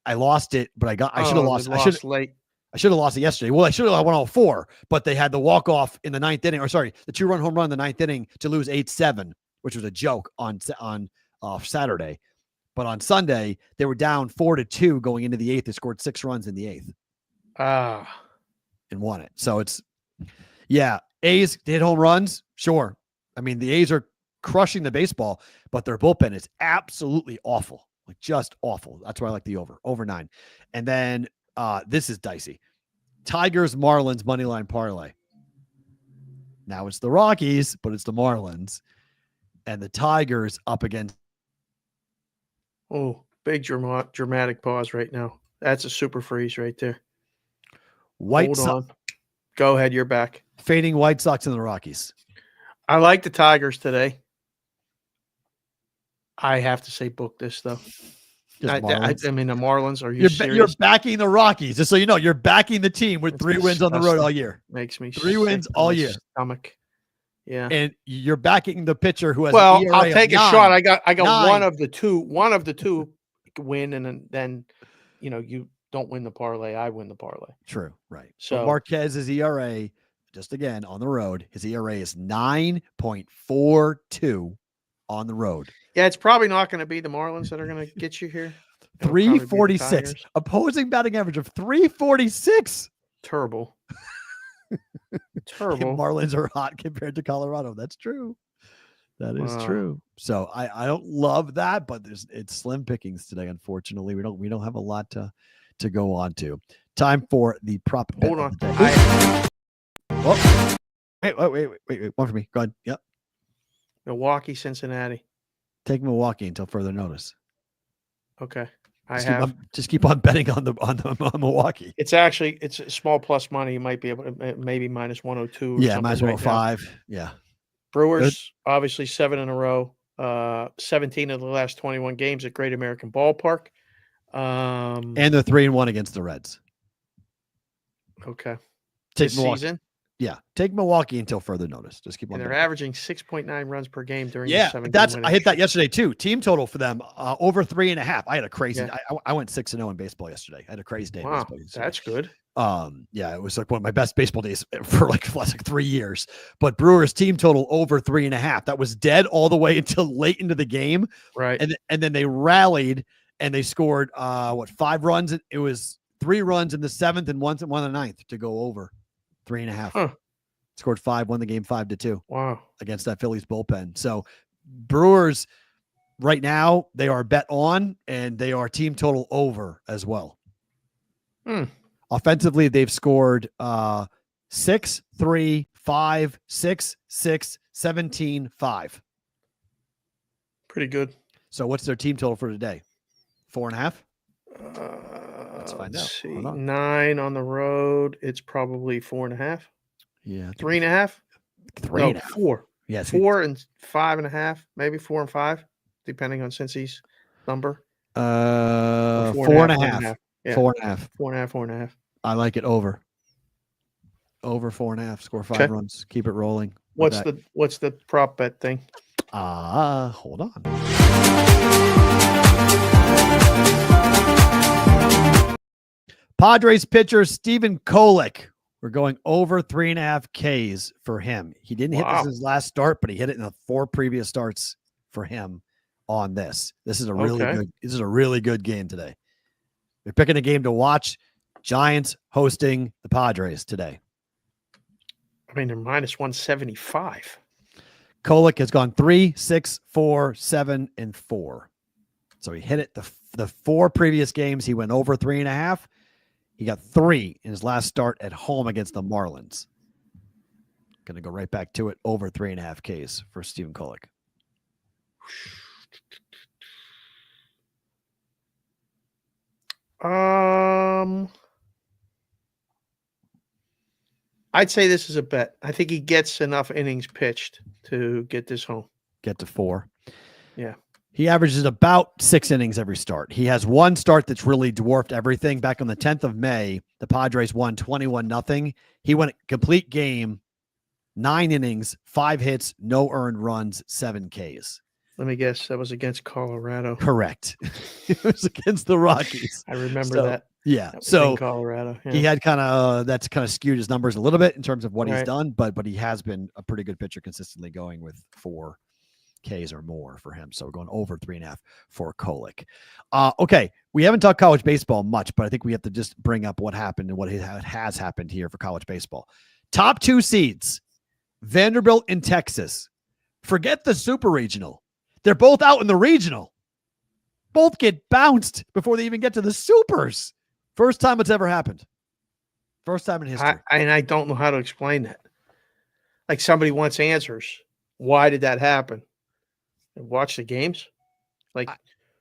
I lost it, but I should have lost. I should have lost it yesterday. Well, I should have won all 4, but they had the walk-off in the 9th inning, the 2-run home run in the 9th inning to lose 8-7, which was a joke on Saturday. But on Sunday, they were down 4-2 going into the 8th. They scored 6 runs in the 8th. And won it. So A's hit home runs. Sure. I mean, the A's are crushing the baseball, but their bullpen is absolutely awful. Like, just awful. That's why I like the over 9. And then this is dicey. Tigers, Marlins, moneyline parlay. Now it's the Rockies, but it's the Marlins. And the Tigers up against. Oh, big dramatic pause right now. That's a super freeze right there. Hold on. Go ahead. You're back. Fading White Sox and the Rockies. I like the Tigers today. I have to say book this, though. I mean, the Marlins. Are you serious? You're backing the Rockies. Just so you know, you're backing the team with 3 wins on the road all year. Makes me 3 wins all year. Stomach. Yeah. And you're backing the pitcher who has well, an ERA I'll take a 9. shot. I got 9. one of the two win, and then you don't win the parlay. I win the parlay. True. Right. So Marquez's ERA, just again on the road, his ERA is 9.42 on the road. Yeah, it's probably not going to be the Marlins that are going to get you here. 346. Opposing batting average of 346. Terrible. Marlins are hot compared to Colorado. That's true. That is true. So I don't love that, but it's slim pickings today. Unfortunately, we don't have a lot to go on to. Time for the prop bet. Hold on. Of the day. Wait. One for me. Go ahead. Yep. Milwaukee, Cincinnati. Take Milwaukee until further notice. Okay. Just keep on betting on Milwaukee. It's a small plus money. You might be able to maybe minus 102. Yeah, minus 105. Yeah. Brewers, obviously 7 in a row. 17 of the last 21 games at Great American Ballpark. And they're 3-1 against the Reds. Okay. Take Milwaukee. Season. Yeah, take Milwaukee until further notice. Just keep on. And they're betting. averaging 6.9 runs per game during. Yeah, the I hit that yesterday too. Team total for them over 3.5. I had a crazy. Yeah. I went 6-0 in baseball yesterday. I had a crazy day. Wow, in baseball yesterday. That's good. Yeah, it was like one of my best baseball days for like 3 years. But Brewers team total over 3.5. That was dead all the way until late into the game. Right. And then they rallied and they scored 5 runs. It was 3 runs in the 7th and 1 in the 9th to go over 3.5. Huh. Scored 5, won the game 5-2. Wow. Against that Phillies bullpen. So Brewers right now, they are bet on and they are team total over as well. Offensively, they've scored 6, 3, 5, 6, 6, 17, 5. Pretty good. So what's their team total for today? 4.5? Let's find out. See, 9 on the road. It's probably 4.5. Yeah. 3.5? 3.5. No, 4. Yeah. 4 and 5.5, maybe 4 and 5, depending on Cincy's number. 4.5. Yeah. 4.5. 4.5. I like it over. Over 4.5. Score 5 runs. Keep it rolling. What's the prop bet thing? Hold on. Padres pitcher Stephen Kolek. We're going over 3.5 Ks for him. He didn't hit this in his last start, but he hit it in the 4 previous starts for him on this. This is a really good game today. They're picking a game to watch. Giants hosting the Padres today. I mean, they're minus 175. Kolek has gone 3, 6, 4, 7, and 4. So he hit it the 4 previous games. He went over 3.5. He got 3 in his last start at home against the Marlins. Going to go right back to it, over 3.5 Ks for Stephen Kolek. I'd say this is a bet. I think he gets enough innings pitched to get this home. Get to 4. Yeah. He averages about 6 innings every start. He has one start that's really dwarfed everything. Back on the 10th of May, the Padres won 21-0. He went a complete game, 9 innings, 5 hits, no earned runs, 7 Ks. Let me guess. That was against Colorado. Correct. It was against the Rockies. I remember that. Yeah. That was so in Colorado. Yeah. He had that's kind of skewed his numbers a little bit in terms of what he's done, but he has been a pretty good pitcher consistently going with 4 Ks or more for him. So we're going over 3.5 for Kolek. Okay. We haven't talked college baseball much, but I think we have to just bring up what happened and what has happened here for college baseball. Top 2 seeds, Vanderbilt and Texas. Forget the super regional. They're both out in the regional. Both get bounced before they even get to the supers. First time it's ever happened. First time in history. I don't know how to explain that. Like somebody wants answers. Why did that happen? Watch the games. Like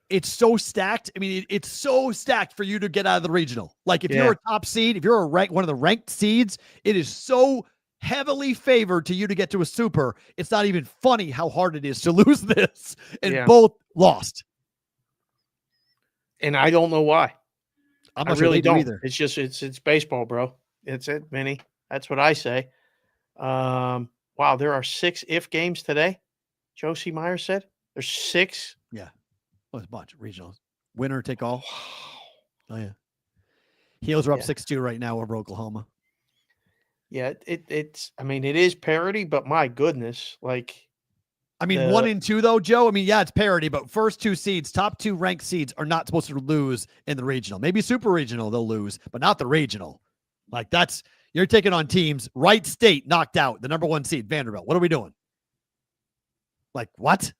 it's so stacked. I mean, it's so stacked for you to get out of the regional. Like if you're a top seed, if you're one of the ranked seeds, it is so heavily favored to you to get to a super. It's not even funny how hard it is to lose this. And both lost. And I don't know why. I really don't either. It's just it's baseball, bro. It's it, Vinny. That's what I say. wow, there are 6 if games today. Josie Meyer said there's 6. Yeah. Well, it's a bunch. Regionals. Winner take all. Oh, yeah. Heels are up 6-2 right now over Oklahoma. Yeah, it's. I mean, it is parity, but my goodness, like. I mean, 1 and 2 though, Joe. I mean, yeah, it's parity, but first 2 seeds, top 2 ranked seeds, are not supposed to lose in the regional. Maybe super regional they'll lose, but not the regional. Like you're taking on teams. Wright State knocked out the number 1 seed, Vanderbilt. What are we doing? Like what?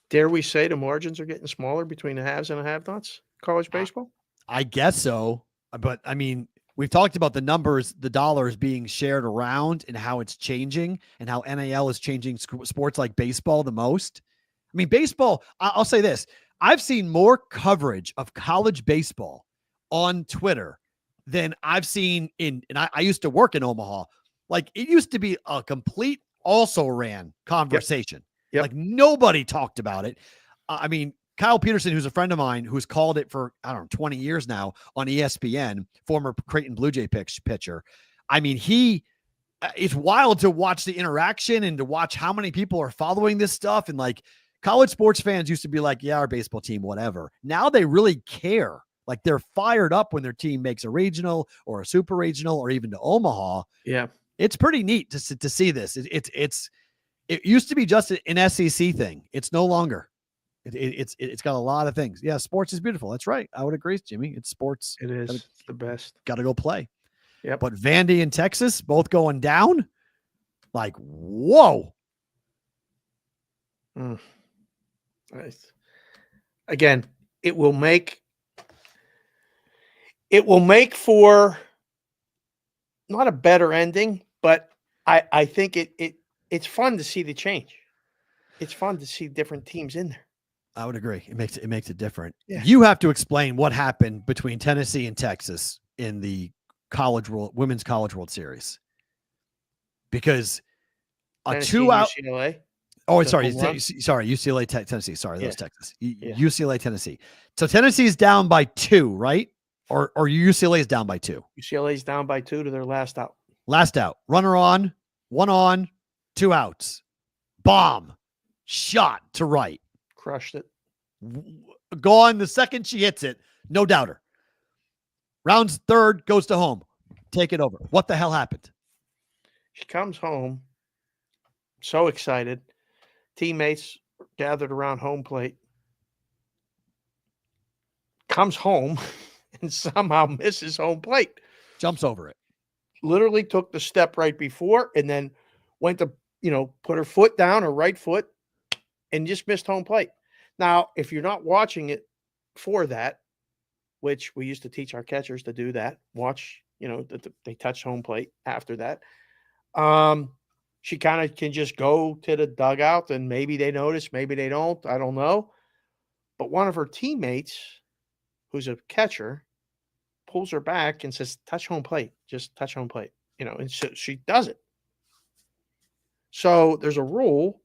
Dare we say the margins are getting smaller between the haves and the have-nots? College baseball. I guess so, but I mean, we've talked about the numbers, the dollars being shared around and how it's changing and how NIL is changing sports like baseball the most. I mean, baseball, I'll say this. I've seen more coverage of college baseball on Twitter than I've seen and I used to work in Omaha. Like it used to be a complete also ran conversation. Yep. Like nobody talked about it. I mean, Kyle Peterson, who's a friend of mine, who's called it for, 20 years now on ESPN, former Creighton Blue Jay pitcher. I mean, it's wild to watch the interaction and to watch how many people are following this stuff. And like college sports fans used to be like, yeah, our baseball team, whatever. Now they really care. Like they're fired up when their team makes a regional or a super regional or even to Omaha. Yeah. It's pretty neat to see this. It used to be just an SEC thing. It's no longer. It's got a lot of things. Yeah, sports is beautiful. That's right. I would agree, Jimmy. It's sports. It is the best. Got to go play. Yeah. But Vandy and Texas both going down. Like, whoa. Nice. Again, it will make for not a better ending, but I think it's fun to see the change. It's fun to see different teams in there. I would agree. It makes it different. Yeah. You have to explain what happened between Tennessee and Texas in the Women's College World Series. Because Tennessee, 2-out UCLA. Oh, sorry, UCLA, Tennessee. Sorry, that was Texas. Yeah. UCLA, Tennessee. So Tennessee's down by 2, right? Or UCLA is down by 2. UCLA's down by 2 to their last out. Last out. Runner on, 1 on, 2 outs. Bomb. Shot to right. Crushed it. Gone the second she hits it. No doubter. Rounds third, goes to home. Take it over. What the hell happened? She comes home, so excited. Teammates gathered around home plate. Comes home and somehow misses home plate. Jumps over it. Literally took the step right before and then went to, put her foot down, her right foot, and just missed home plate. Now, if you're not watching it for that, which we used to teach our catchers to do that, watch, that they touch home plate after that. She kind of can just go to the dugout and maybe they notice, maybe they don't. I don't know. But one of her teammates, who's a catcher, pulls her back and says, touch home plate, just touch home plate, and so she does it. So there's a rule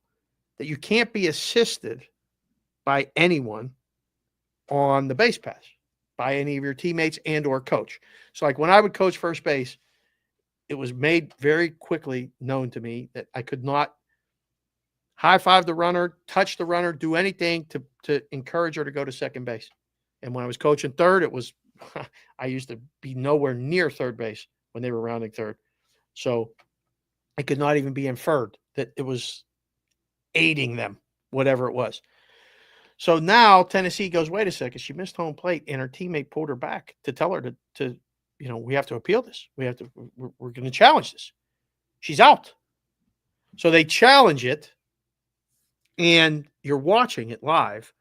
that you can't be assisted by anyone on the base pass, by any of your teammates and or coach. So like when I would coach first base, it was made very quickly known to me that I could not high five the runner, touch the runner, do anything to encourage her to go to second base. And when I was coaching third, it was, I used to be nowhere near third base when they were rounding third. So I could not even be inferred that it was aiding them, whatever it was. So now Tennessee goes, wait a second, she missed home plate and her teammate pulled her back to tell her to we have to appeal this. We're going to challenge this. She's out. So they challenge it and you're watching it live.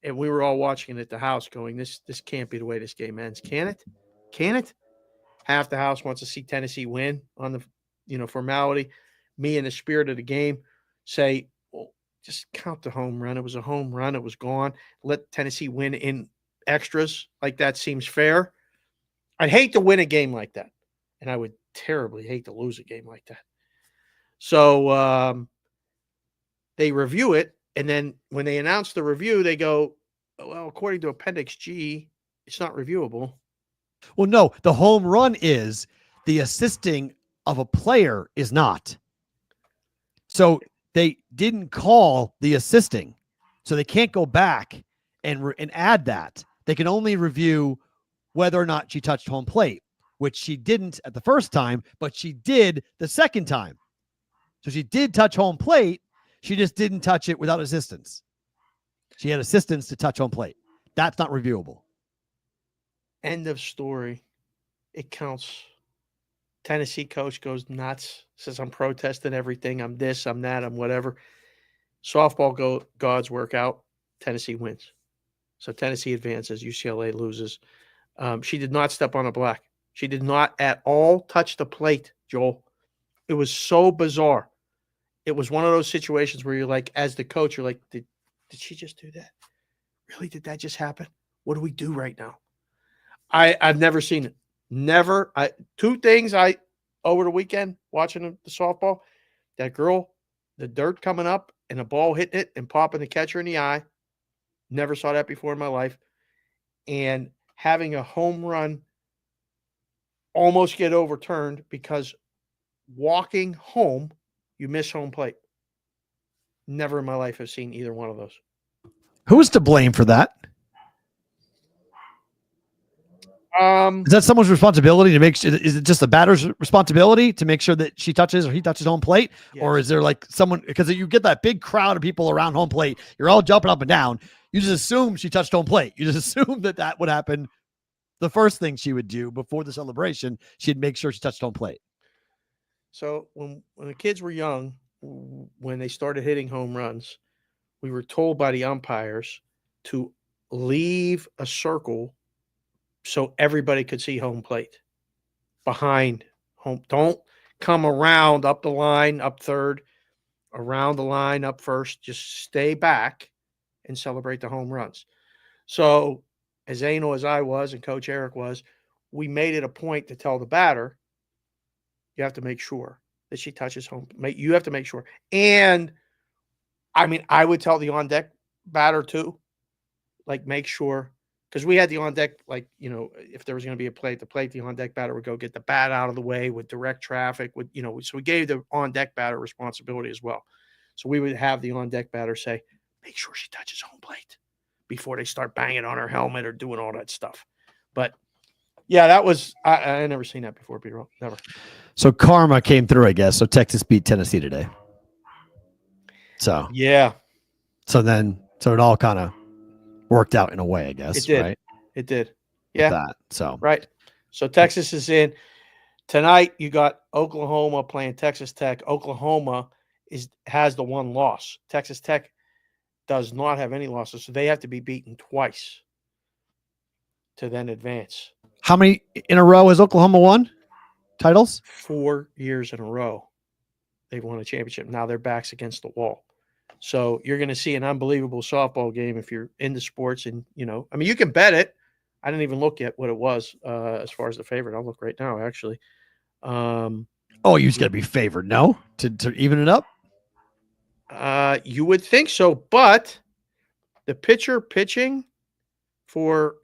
And we were all watching it at the house going, this can't be the way this game ends. Can it? Can it? Half the house wants to see Tennessee win on the, formality. Me, in the spirit of the game, say, well, just count the home run. It was a home run. It was gone. Let Tennessee win in extras. Like that seems fair. I'd hate to win a game like that. And I would terribly hate to lose a game like that. So they review it. And then when they announce the review, they go, well, according to Appendix G, it's not reviewable. Well, no, the home run is. The assisting of a player is not. So they didn't call the assisting. So they can't go back and add that. They can only review whether or not she touched home plate, which she didn't at the first time, but she did the second time. So she did touch home plate. She just didn't touch it without assistance. She had assistance to touch home plate. That's not reviewable. End of story. It counts. Tennessee coach goes nuts, says I'm protesting everything. I'm this, I'm that, I'm whatever. Softball gods work out. Tennessee wins. So Tennessee advances. UCLA loses. She did not step on a black. She did not at all touch the plate, Joel. It was so bizarre. It was one of those situations where you're like, as the coach, you're like, did she just do that? Really? Did that just happen? What do we do right now? I've never seen it. Never. Two things over the weekend watching the softball. That girl, the dirt coming up and a ball hitting it and popping the catcher in the eye. Never saw that before in my life. And having a home run almost get overturned because walking home, you miss home plate. Never in my life have seen either one of those. Who's to blame for that? Is that someone's responsibility to make sure? Is it just the batter's responsibility to make sure that she touches or he touches home plate? Yes. Or is there like someone, because you get that big crowd of people around home plate, you're all jumping up and down. You just assume she touched home plate. You just assume that would happen. The first thing she would do before the celebration, she'd make sure she touched home plate. So when the kids were young, when they started hitting home runs, we were told by the umpires to leave a circle so everybody could see home plate behind home. Don't come around up the line, up third, around the line, up first. Just stay back and celebrate the home runs. So as anal as I was and Coach Eric was, we made it a point to tell the batter, you have to make sure that she touches home. You have to make sure. And I mean, I would tell the on-deck batter too, like make sure. Because we had the on deck, like, if there was going to be a play at the plate, the on deck batter would go get the bat out of the way with direct traffic. So we gave the on deck batter responsibility as well. So we would have the on deck batter say, make sure she touches home plate before they start banging on her helmet or doing all that stuff. But yeah, that was, I never seen that before, Peter. Never. So karma came through, I guess. So Texas beat Tennessee today. So, yeah. So it all kind of worked out in a way, I guess. It did. Right? It did. Yeah. Right. So Texas is in. Tonight you got Oklahoma playing Texas Tech. Oklahoma has the one loss. Texas Tech does not have any losses, so they have to be beaten twice to then advance. How many in a row has Oklahoma won titles? 4 years in a row. They've won a championship. Now their back's against the wall. So you're going to see an unbelievable softball game if you're into sports. And, you can bet it. I didn't even look at what it was as far as the favorite. I'll look right now, actually. You just got to be favored, no? To even it up? You would think so. But the pitcher pitching for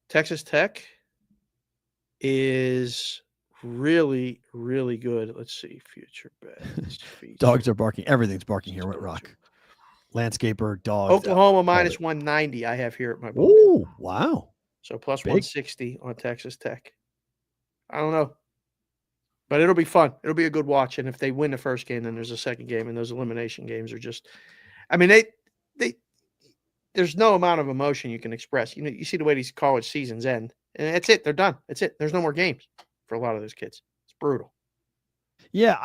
Texas Tech is really, really good. Let's see. Future bets. Dogs are barking. Everything's barking here at Rock. Landscaper, dogs. Oklahoma minus 190 I have here at my book. Oh, wow. So plus 160 on Texas Tech. I don't know. But it'll be fun. It'll be a good watch. And if they win the first game, then there's a second game. And those elimination games are just, there's no amount of emotion you can express. You see the way these college seasons end. And that's it. They're done. That's it. There's no more games for a lot of those kids. It's brutal. Yeah,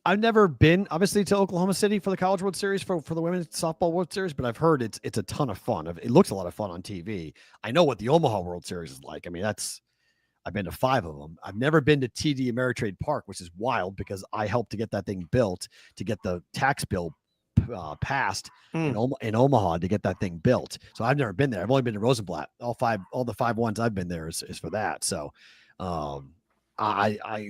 I've never been obviously to Oklahoma City for the College World Series for the Women's Softball World Series, but I've heard it's a ton of fun. It looks a lot of fun on TV. I know what the Omaha World Series is like. I've been to 5 of them. I've never been to TD Ameritrade Park, which is wild because I helped to get that thing built, to get the tax bill passed in Omaha to get that thing built. So I've never been there. I've only been to Rosenblatt. All the 5 ones I've been there is for that. So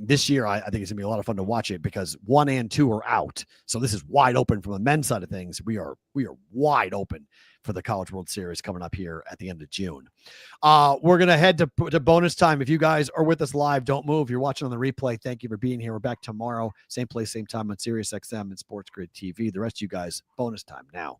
This year, I think it's gonna be a lot of fun to watch it because 1 and 2 are out. So this is wide open from the men's side of things. We are wide open for the College World Series coming up here at the end of June. We're gonna head to bonus time. If you guys are with us live, don't move. You're watching on the replay. Thank you for being here. We're back tomorrow, same place, same time on Sirius XM and Sports Grid TV. The rest of you guys, bonus time now.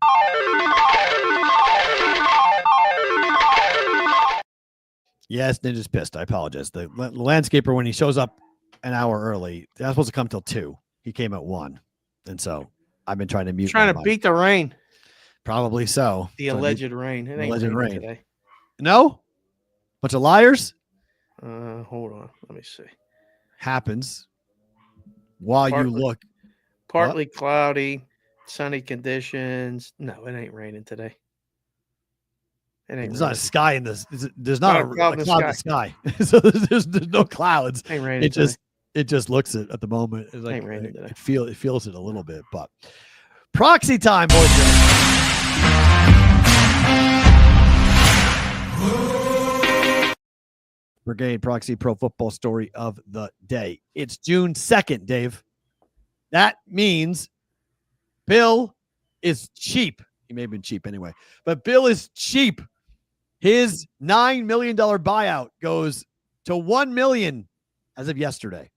Yes, Ninja's pissed. I apologize. The landscaper, when he shows up an hour early, they're not supposed to come till 2. He came at 1. And so I've been trying to mute. Trying to beat the rain. Probably so. The alleged rain. It ain't alleged rain today. No? Bunch of liars? Hold on. Let me see. Happens. While you look. Partly cloudy, sunny conditions. No, it ain't raining today. There's not a sky in this. There's not a cloud in the sky. So there's no clouds. Ain't raining it just looks it at the moment. It's like ain't raining today. It feels it a little bit, but proxy time, boys. Brigade Proxy Pro Football Story of the Day. It's June 2nd, Dave. That means Bill is cheap. He may have been cheap anyway, but Bill is cheap. His $9 million buyout goes to $1 million as of yesterday.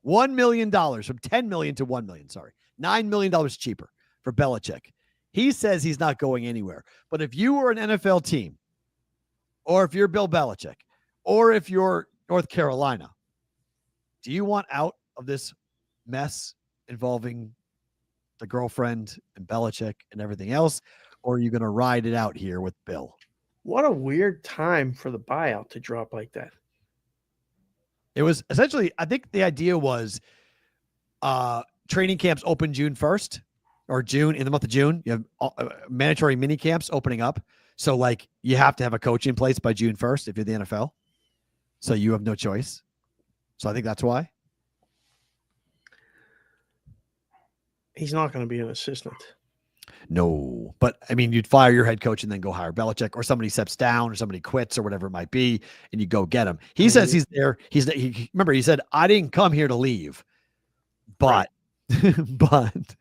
$1 million from $10 million to $1 million. Sorry. $9 million cheaper for Belichick. He says he's not going anywhere. But if you were an NFL team, or if you're Bill Belichick, or if you're North Carolina, do you want out of this mess involving the girlfriend and Belichick and everything else? Or are you going to ride it out here with Bill? What a weird time for the buyout to drop like that. It was essentially, I think the idea was training camps open June 1st or June, in the month of June. You have mandatory mini camps opening up. So like you have to have a coach in place by June 1st if you're the NFL. So you have no choice. So I think that's why. He's not going to be an assistant. No, but I mean, you'd fire your head coach and then go hire Belichick, or somebody steps down or somebody quits or whatever it might be, and you go get him. He says he's there. Remember, he said, I didn't come here to leave, but, but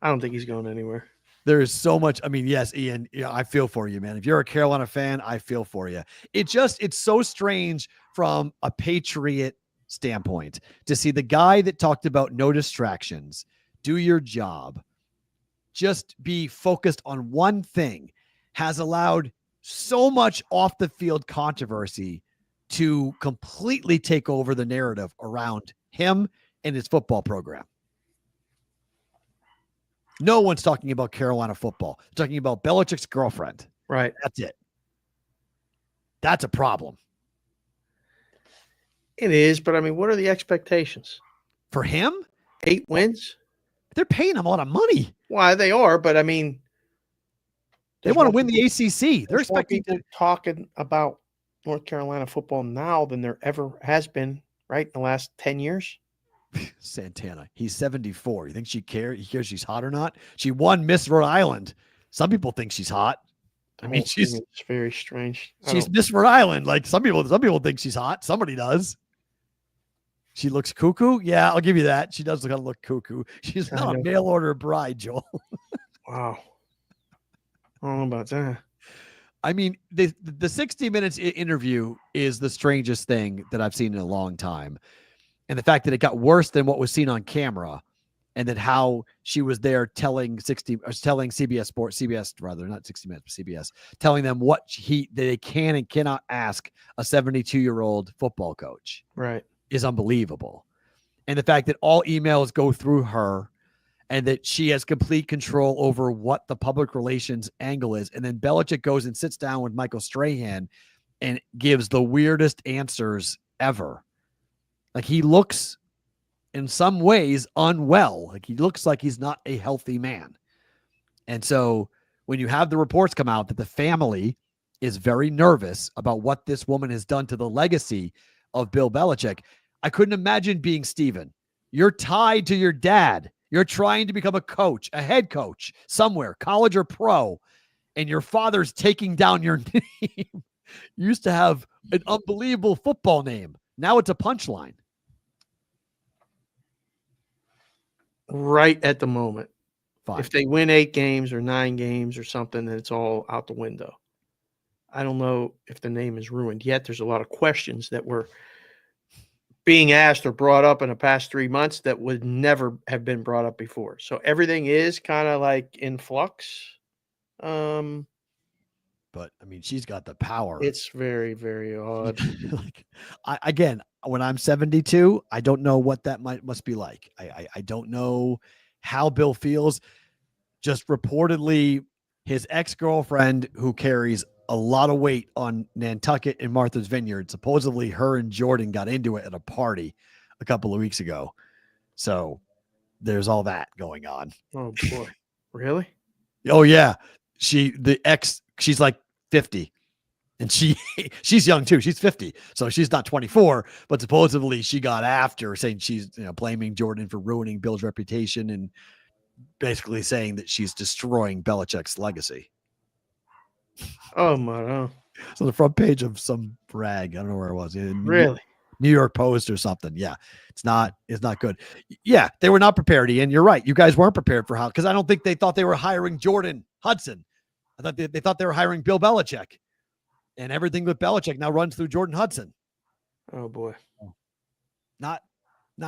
I don't think he's going anywhere. There is so much. I mean, yes, Ian, I feel for you, man. If you're a Carolina fan, I feel for you. It's so strange from a Patriot standpoint to see the guy that talked about no distractions, do your job, just be focused on one thing, has allowed so much off the field controversy to completely take over the narrative around him and his football program. No one's talking about Carolina football. They're talking about Belichick's girlfriend. Right. That's it. That's a problem. It is, but I mean, what are the expectations? For him? 8 wins? They're paying him a lot of money. Why, they are, but I mean, they want to win the ACC. They're expecting people talking about North Carolina football now than there ever has been, right? In the last 10 years. Santana, he's 74. You think she cares? He cares she's hot or not? She won Miss Rhode Island. Some people think she's hot. I mean, she's very strange. She's Miss Rhode Island. Like some people think she's hot. Somebody does. She looks cuckoo. Yeah, I'll give you that. She does look cuckoo. She's not a mail order bride, Joel. Wow. I don't know about that. I mean, the 60 Minutes interview is the strangest thing that I've seen in a long time. And the fact that it got worse than what was seen on camera, and that how she was there telling CBS, telling them what they can and cannot ask a 72-year-old football coach. Right. Is unbelievable. And the fact that all emails go through her and that she has complete control over what the public relations angle is. And then Belichick goes and sits down with Michael Strahan and gives the weirdest answers ever. Like he looks in some ways unwell. Like he looks like he's not a healthy man. And so when you have the reports come out that the family is very nervous about what this woman has done to the legacy of Bill Belichick, I couldn't imagine being Steven. You're tied to your dad. You're trying to become a coach, a head coach somewhere, college or pro, and your father's taking down your name. You used to have an unbelievable football name. Now it's a punchline. Right at the moment. Fine. If they win 8 games or 9 games or something, then it's all out the window. I don't know if the name is ruined yet. There's a lot of questions that were being asked or brought up in the past 3 months that would never have been brought up before. So everything is kind of like in flux. But I mean, she's got the power. It's very, very odd. Like, again, when I'm 72, I don't know what that must be like. I don't know how Bill feels. Just reportedly, his ex-girlfriend, who carries a lot of weight on Nantucket and Martha's Vineyard, supposedly her and Jordan got into it at a party a couple of weeks ago. So there's all that going on. Oh boy. Really? Oh yeah. She's like 50 and she's young too. She's 50. So she's not 24, but supposedly she got after saying she's, blaming Jordan for ruining Bill's reputation and basically saying that she's destroying Belichick's legacy. Oh my God. So the front page of some rag, I don't know where it was. Really? New York Post or something. Yeah. It's not good. Yeah. They were not prepared. Ian, you're right. You guys weren't prepared for how, because I don't think they thought they were hiring Jordan Hudson. I thought they thought they were hiring Bill Belichick, and everything with Belichick now runs through Jordan Hudson. Oh boy. Not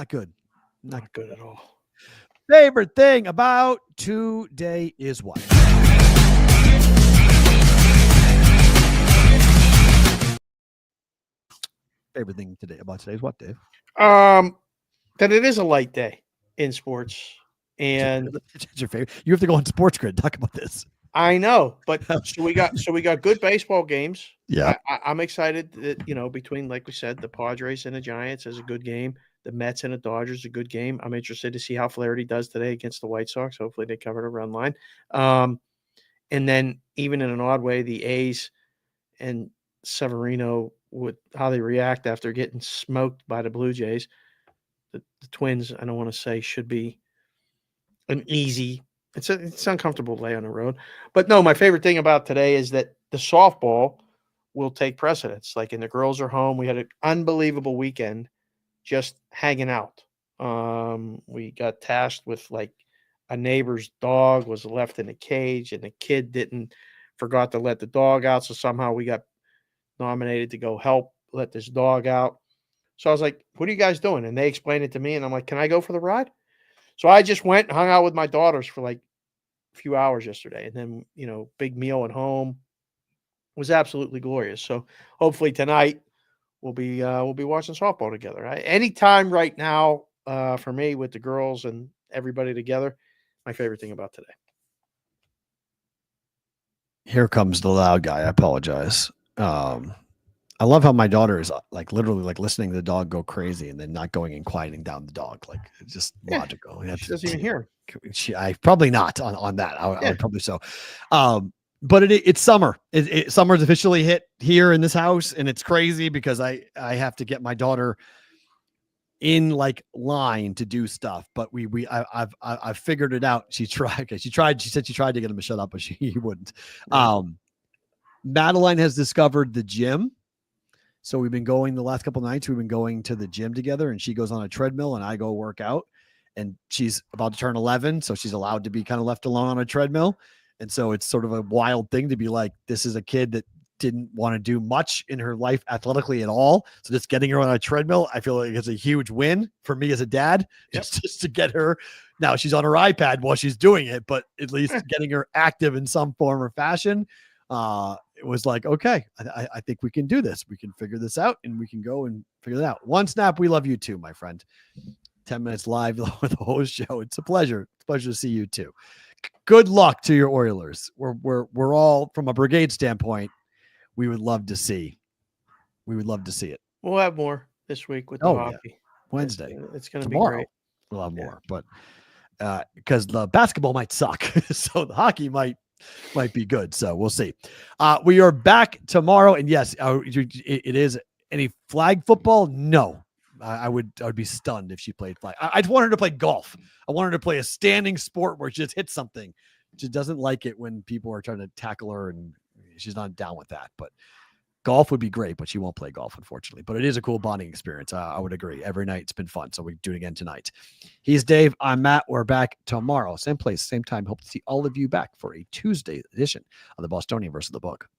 good. Not good at all. Favorite thing about today is what? Favorite thing about today is what, Dave? That it is a light day in sports, and it's your favorite. You have to go on Sports Grid. Talk about this. I know, but so we got good baseball games. Yeah, I'm excited that between, like we said, the Padres and the Giants is a good game. The Mets and the Dodgers is a good game. I'm interested to see how Flaherty does today against the White Sox. Hopefully they cover the run line. And then even in an odd way, the A's and Severino, with how they react after getting smoked by the Blue Jays. The Twins, I don't want to say should be an easy. It's uncomfortable lay on the road. But no, my favorite thing about today is that the softball will take precedence. Like, and the girls are home. We had an unbelievable weekend just hanging out. We got tasked with, like, a neighbor's dog was left in a cage and the kid forgot to let the dog out. So somehow we got nominated to go help let this dog out. So I was like, what are you guys doing? And they explained it to me, and I'm like, can I go for the ride? So I just went and hung out with my daughters for like a few hours yesterday. And then, big meal at home. It was absolutely glorious. So hopefully tonight we'll be watching softball together. Anytime right now for me with the girls and everybody together, my favorite thing about today. Here comes the loud guy. I apologize. I love how my daughter is like literally like listening to the dog go crazy and then not going and quieting down the dog. Like, it's just logical. She doesn't even hear him. I probably not on that. I would probably so. But it's summer. Summer's officially hit here in this house, and it's crazy because I have to get my daughter in like line to do stuff. But I've figured it out. She said she tried to get him to shut up, but he wouldn't. Madeline has discovered the gym. So we've been going the last couple of nights. We've been going to the gym together, and she goes on a treadmill and I go work out, and she's about to turn 11. So she's allowed to be kind of left alone on a treadmill. And so it's sort of a wild thing to be like, this is a kid that didn't want to do much in her life athletically at all. So just getting her on a treadmill, I feel like it's a huge win for me as a dad, just to get her. Now she's on her iPad while she's doing it, but at least getting her active in some form or fashion. It was like, okay, I think we can do this. We can figure this out, and we can go and figure it out. One Snap, we love you too, my friend. 10 minutes live with the whole show. It's a pleasure. It's a pleasure to see you too. Good luck to your Oilers. We're all, from a brigade standpoint, we would love to see. We would love to see it. We'll have more this week with the hockey. Yeah. Wednesday. It's going to be great. We'll have more, but because the basketball might suck, so the hockey might be good. So we'll see. We are back tomorrow, and yes, it is any flag football. No, I would be stunned if she played flag. I'd want her to play golf. I want her to play a standing sport where she just hits something. She doesn't like it when people are trying to tackle her, and she's not down with that. But Golf would be great, but she won't play golf, unfortunately. But it is a cool bonding experience. I would agree. Every night it's been fun. So we do it again tonight. He's Dave. I'm Matt. We're back tomorrow. Same place, same time. Hope to see all of you back for a Tuesday edition of the Bostonian versus the Book.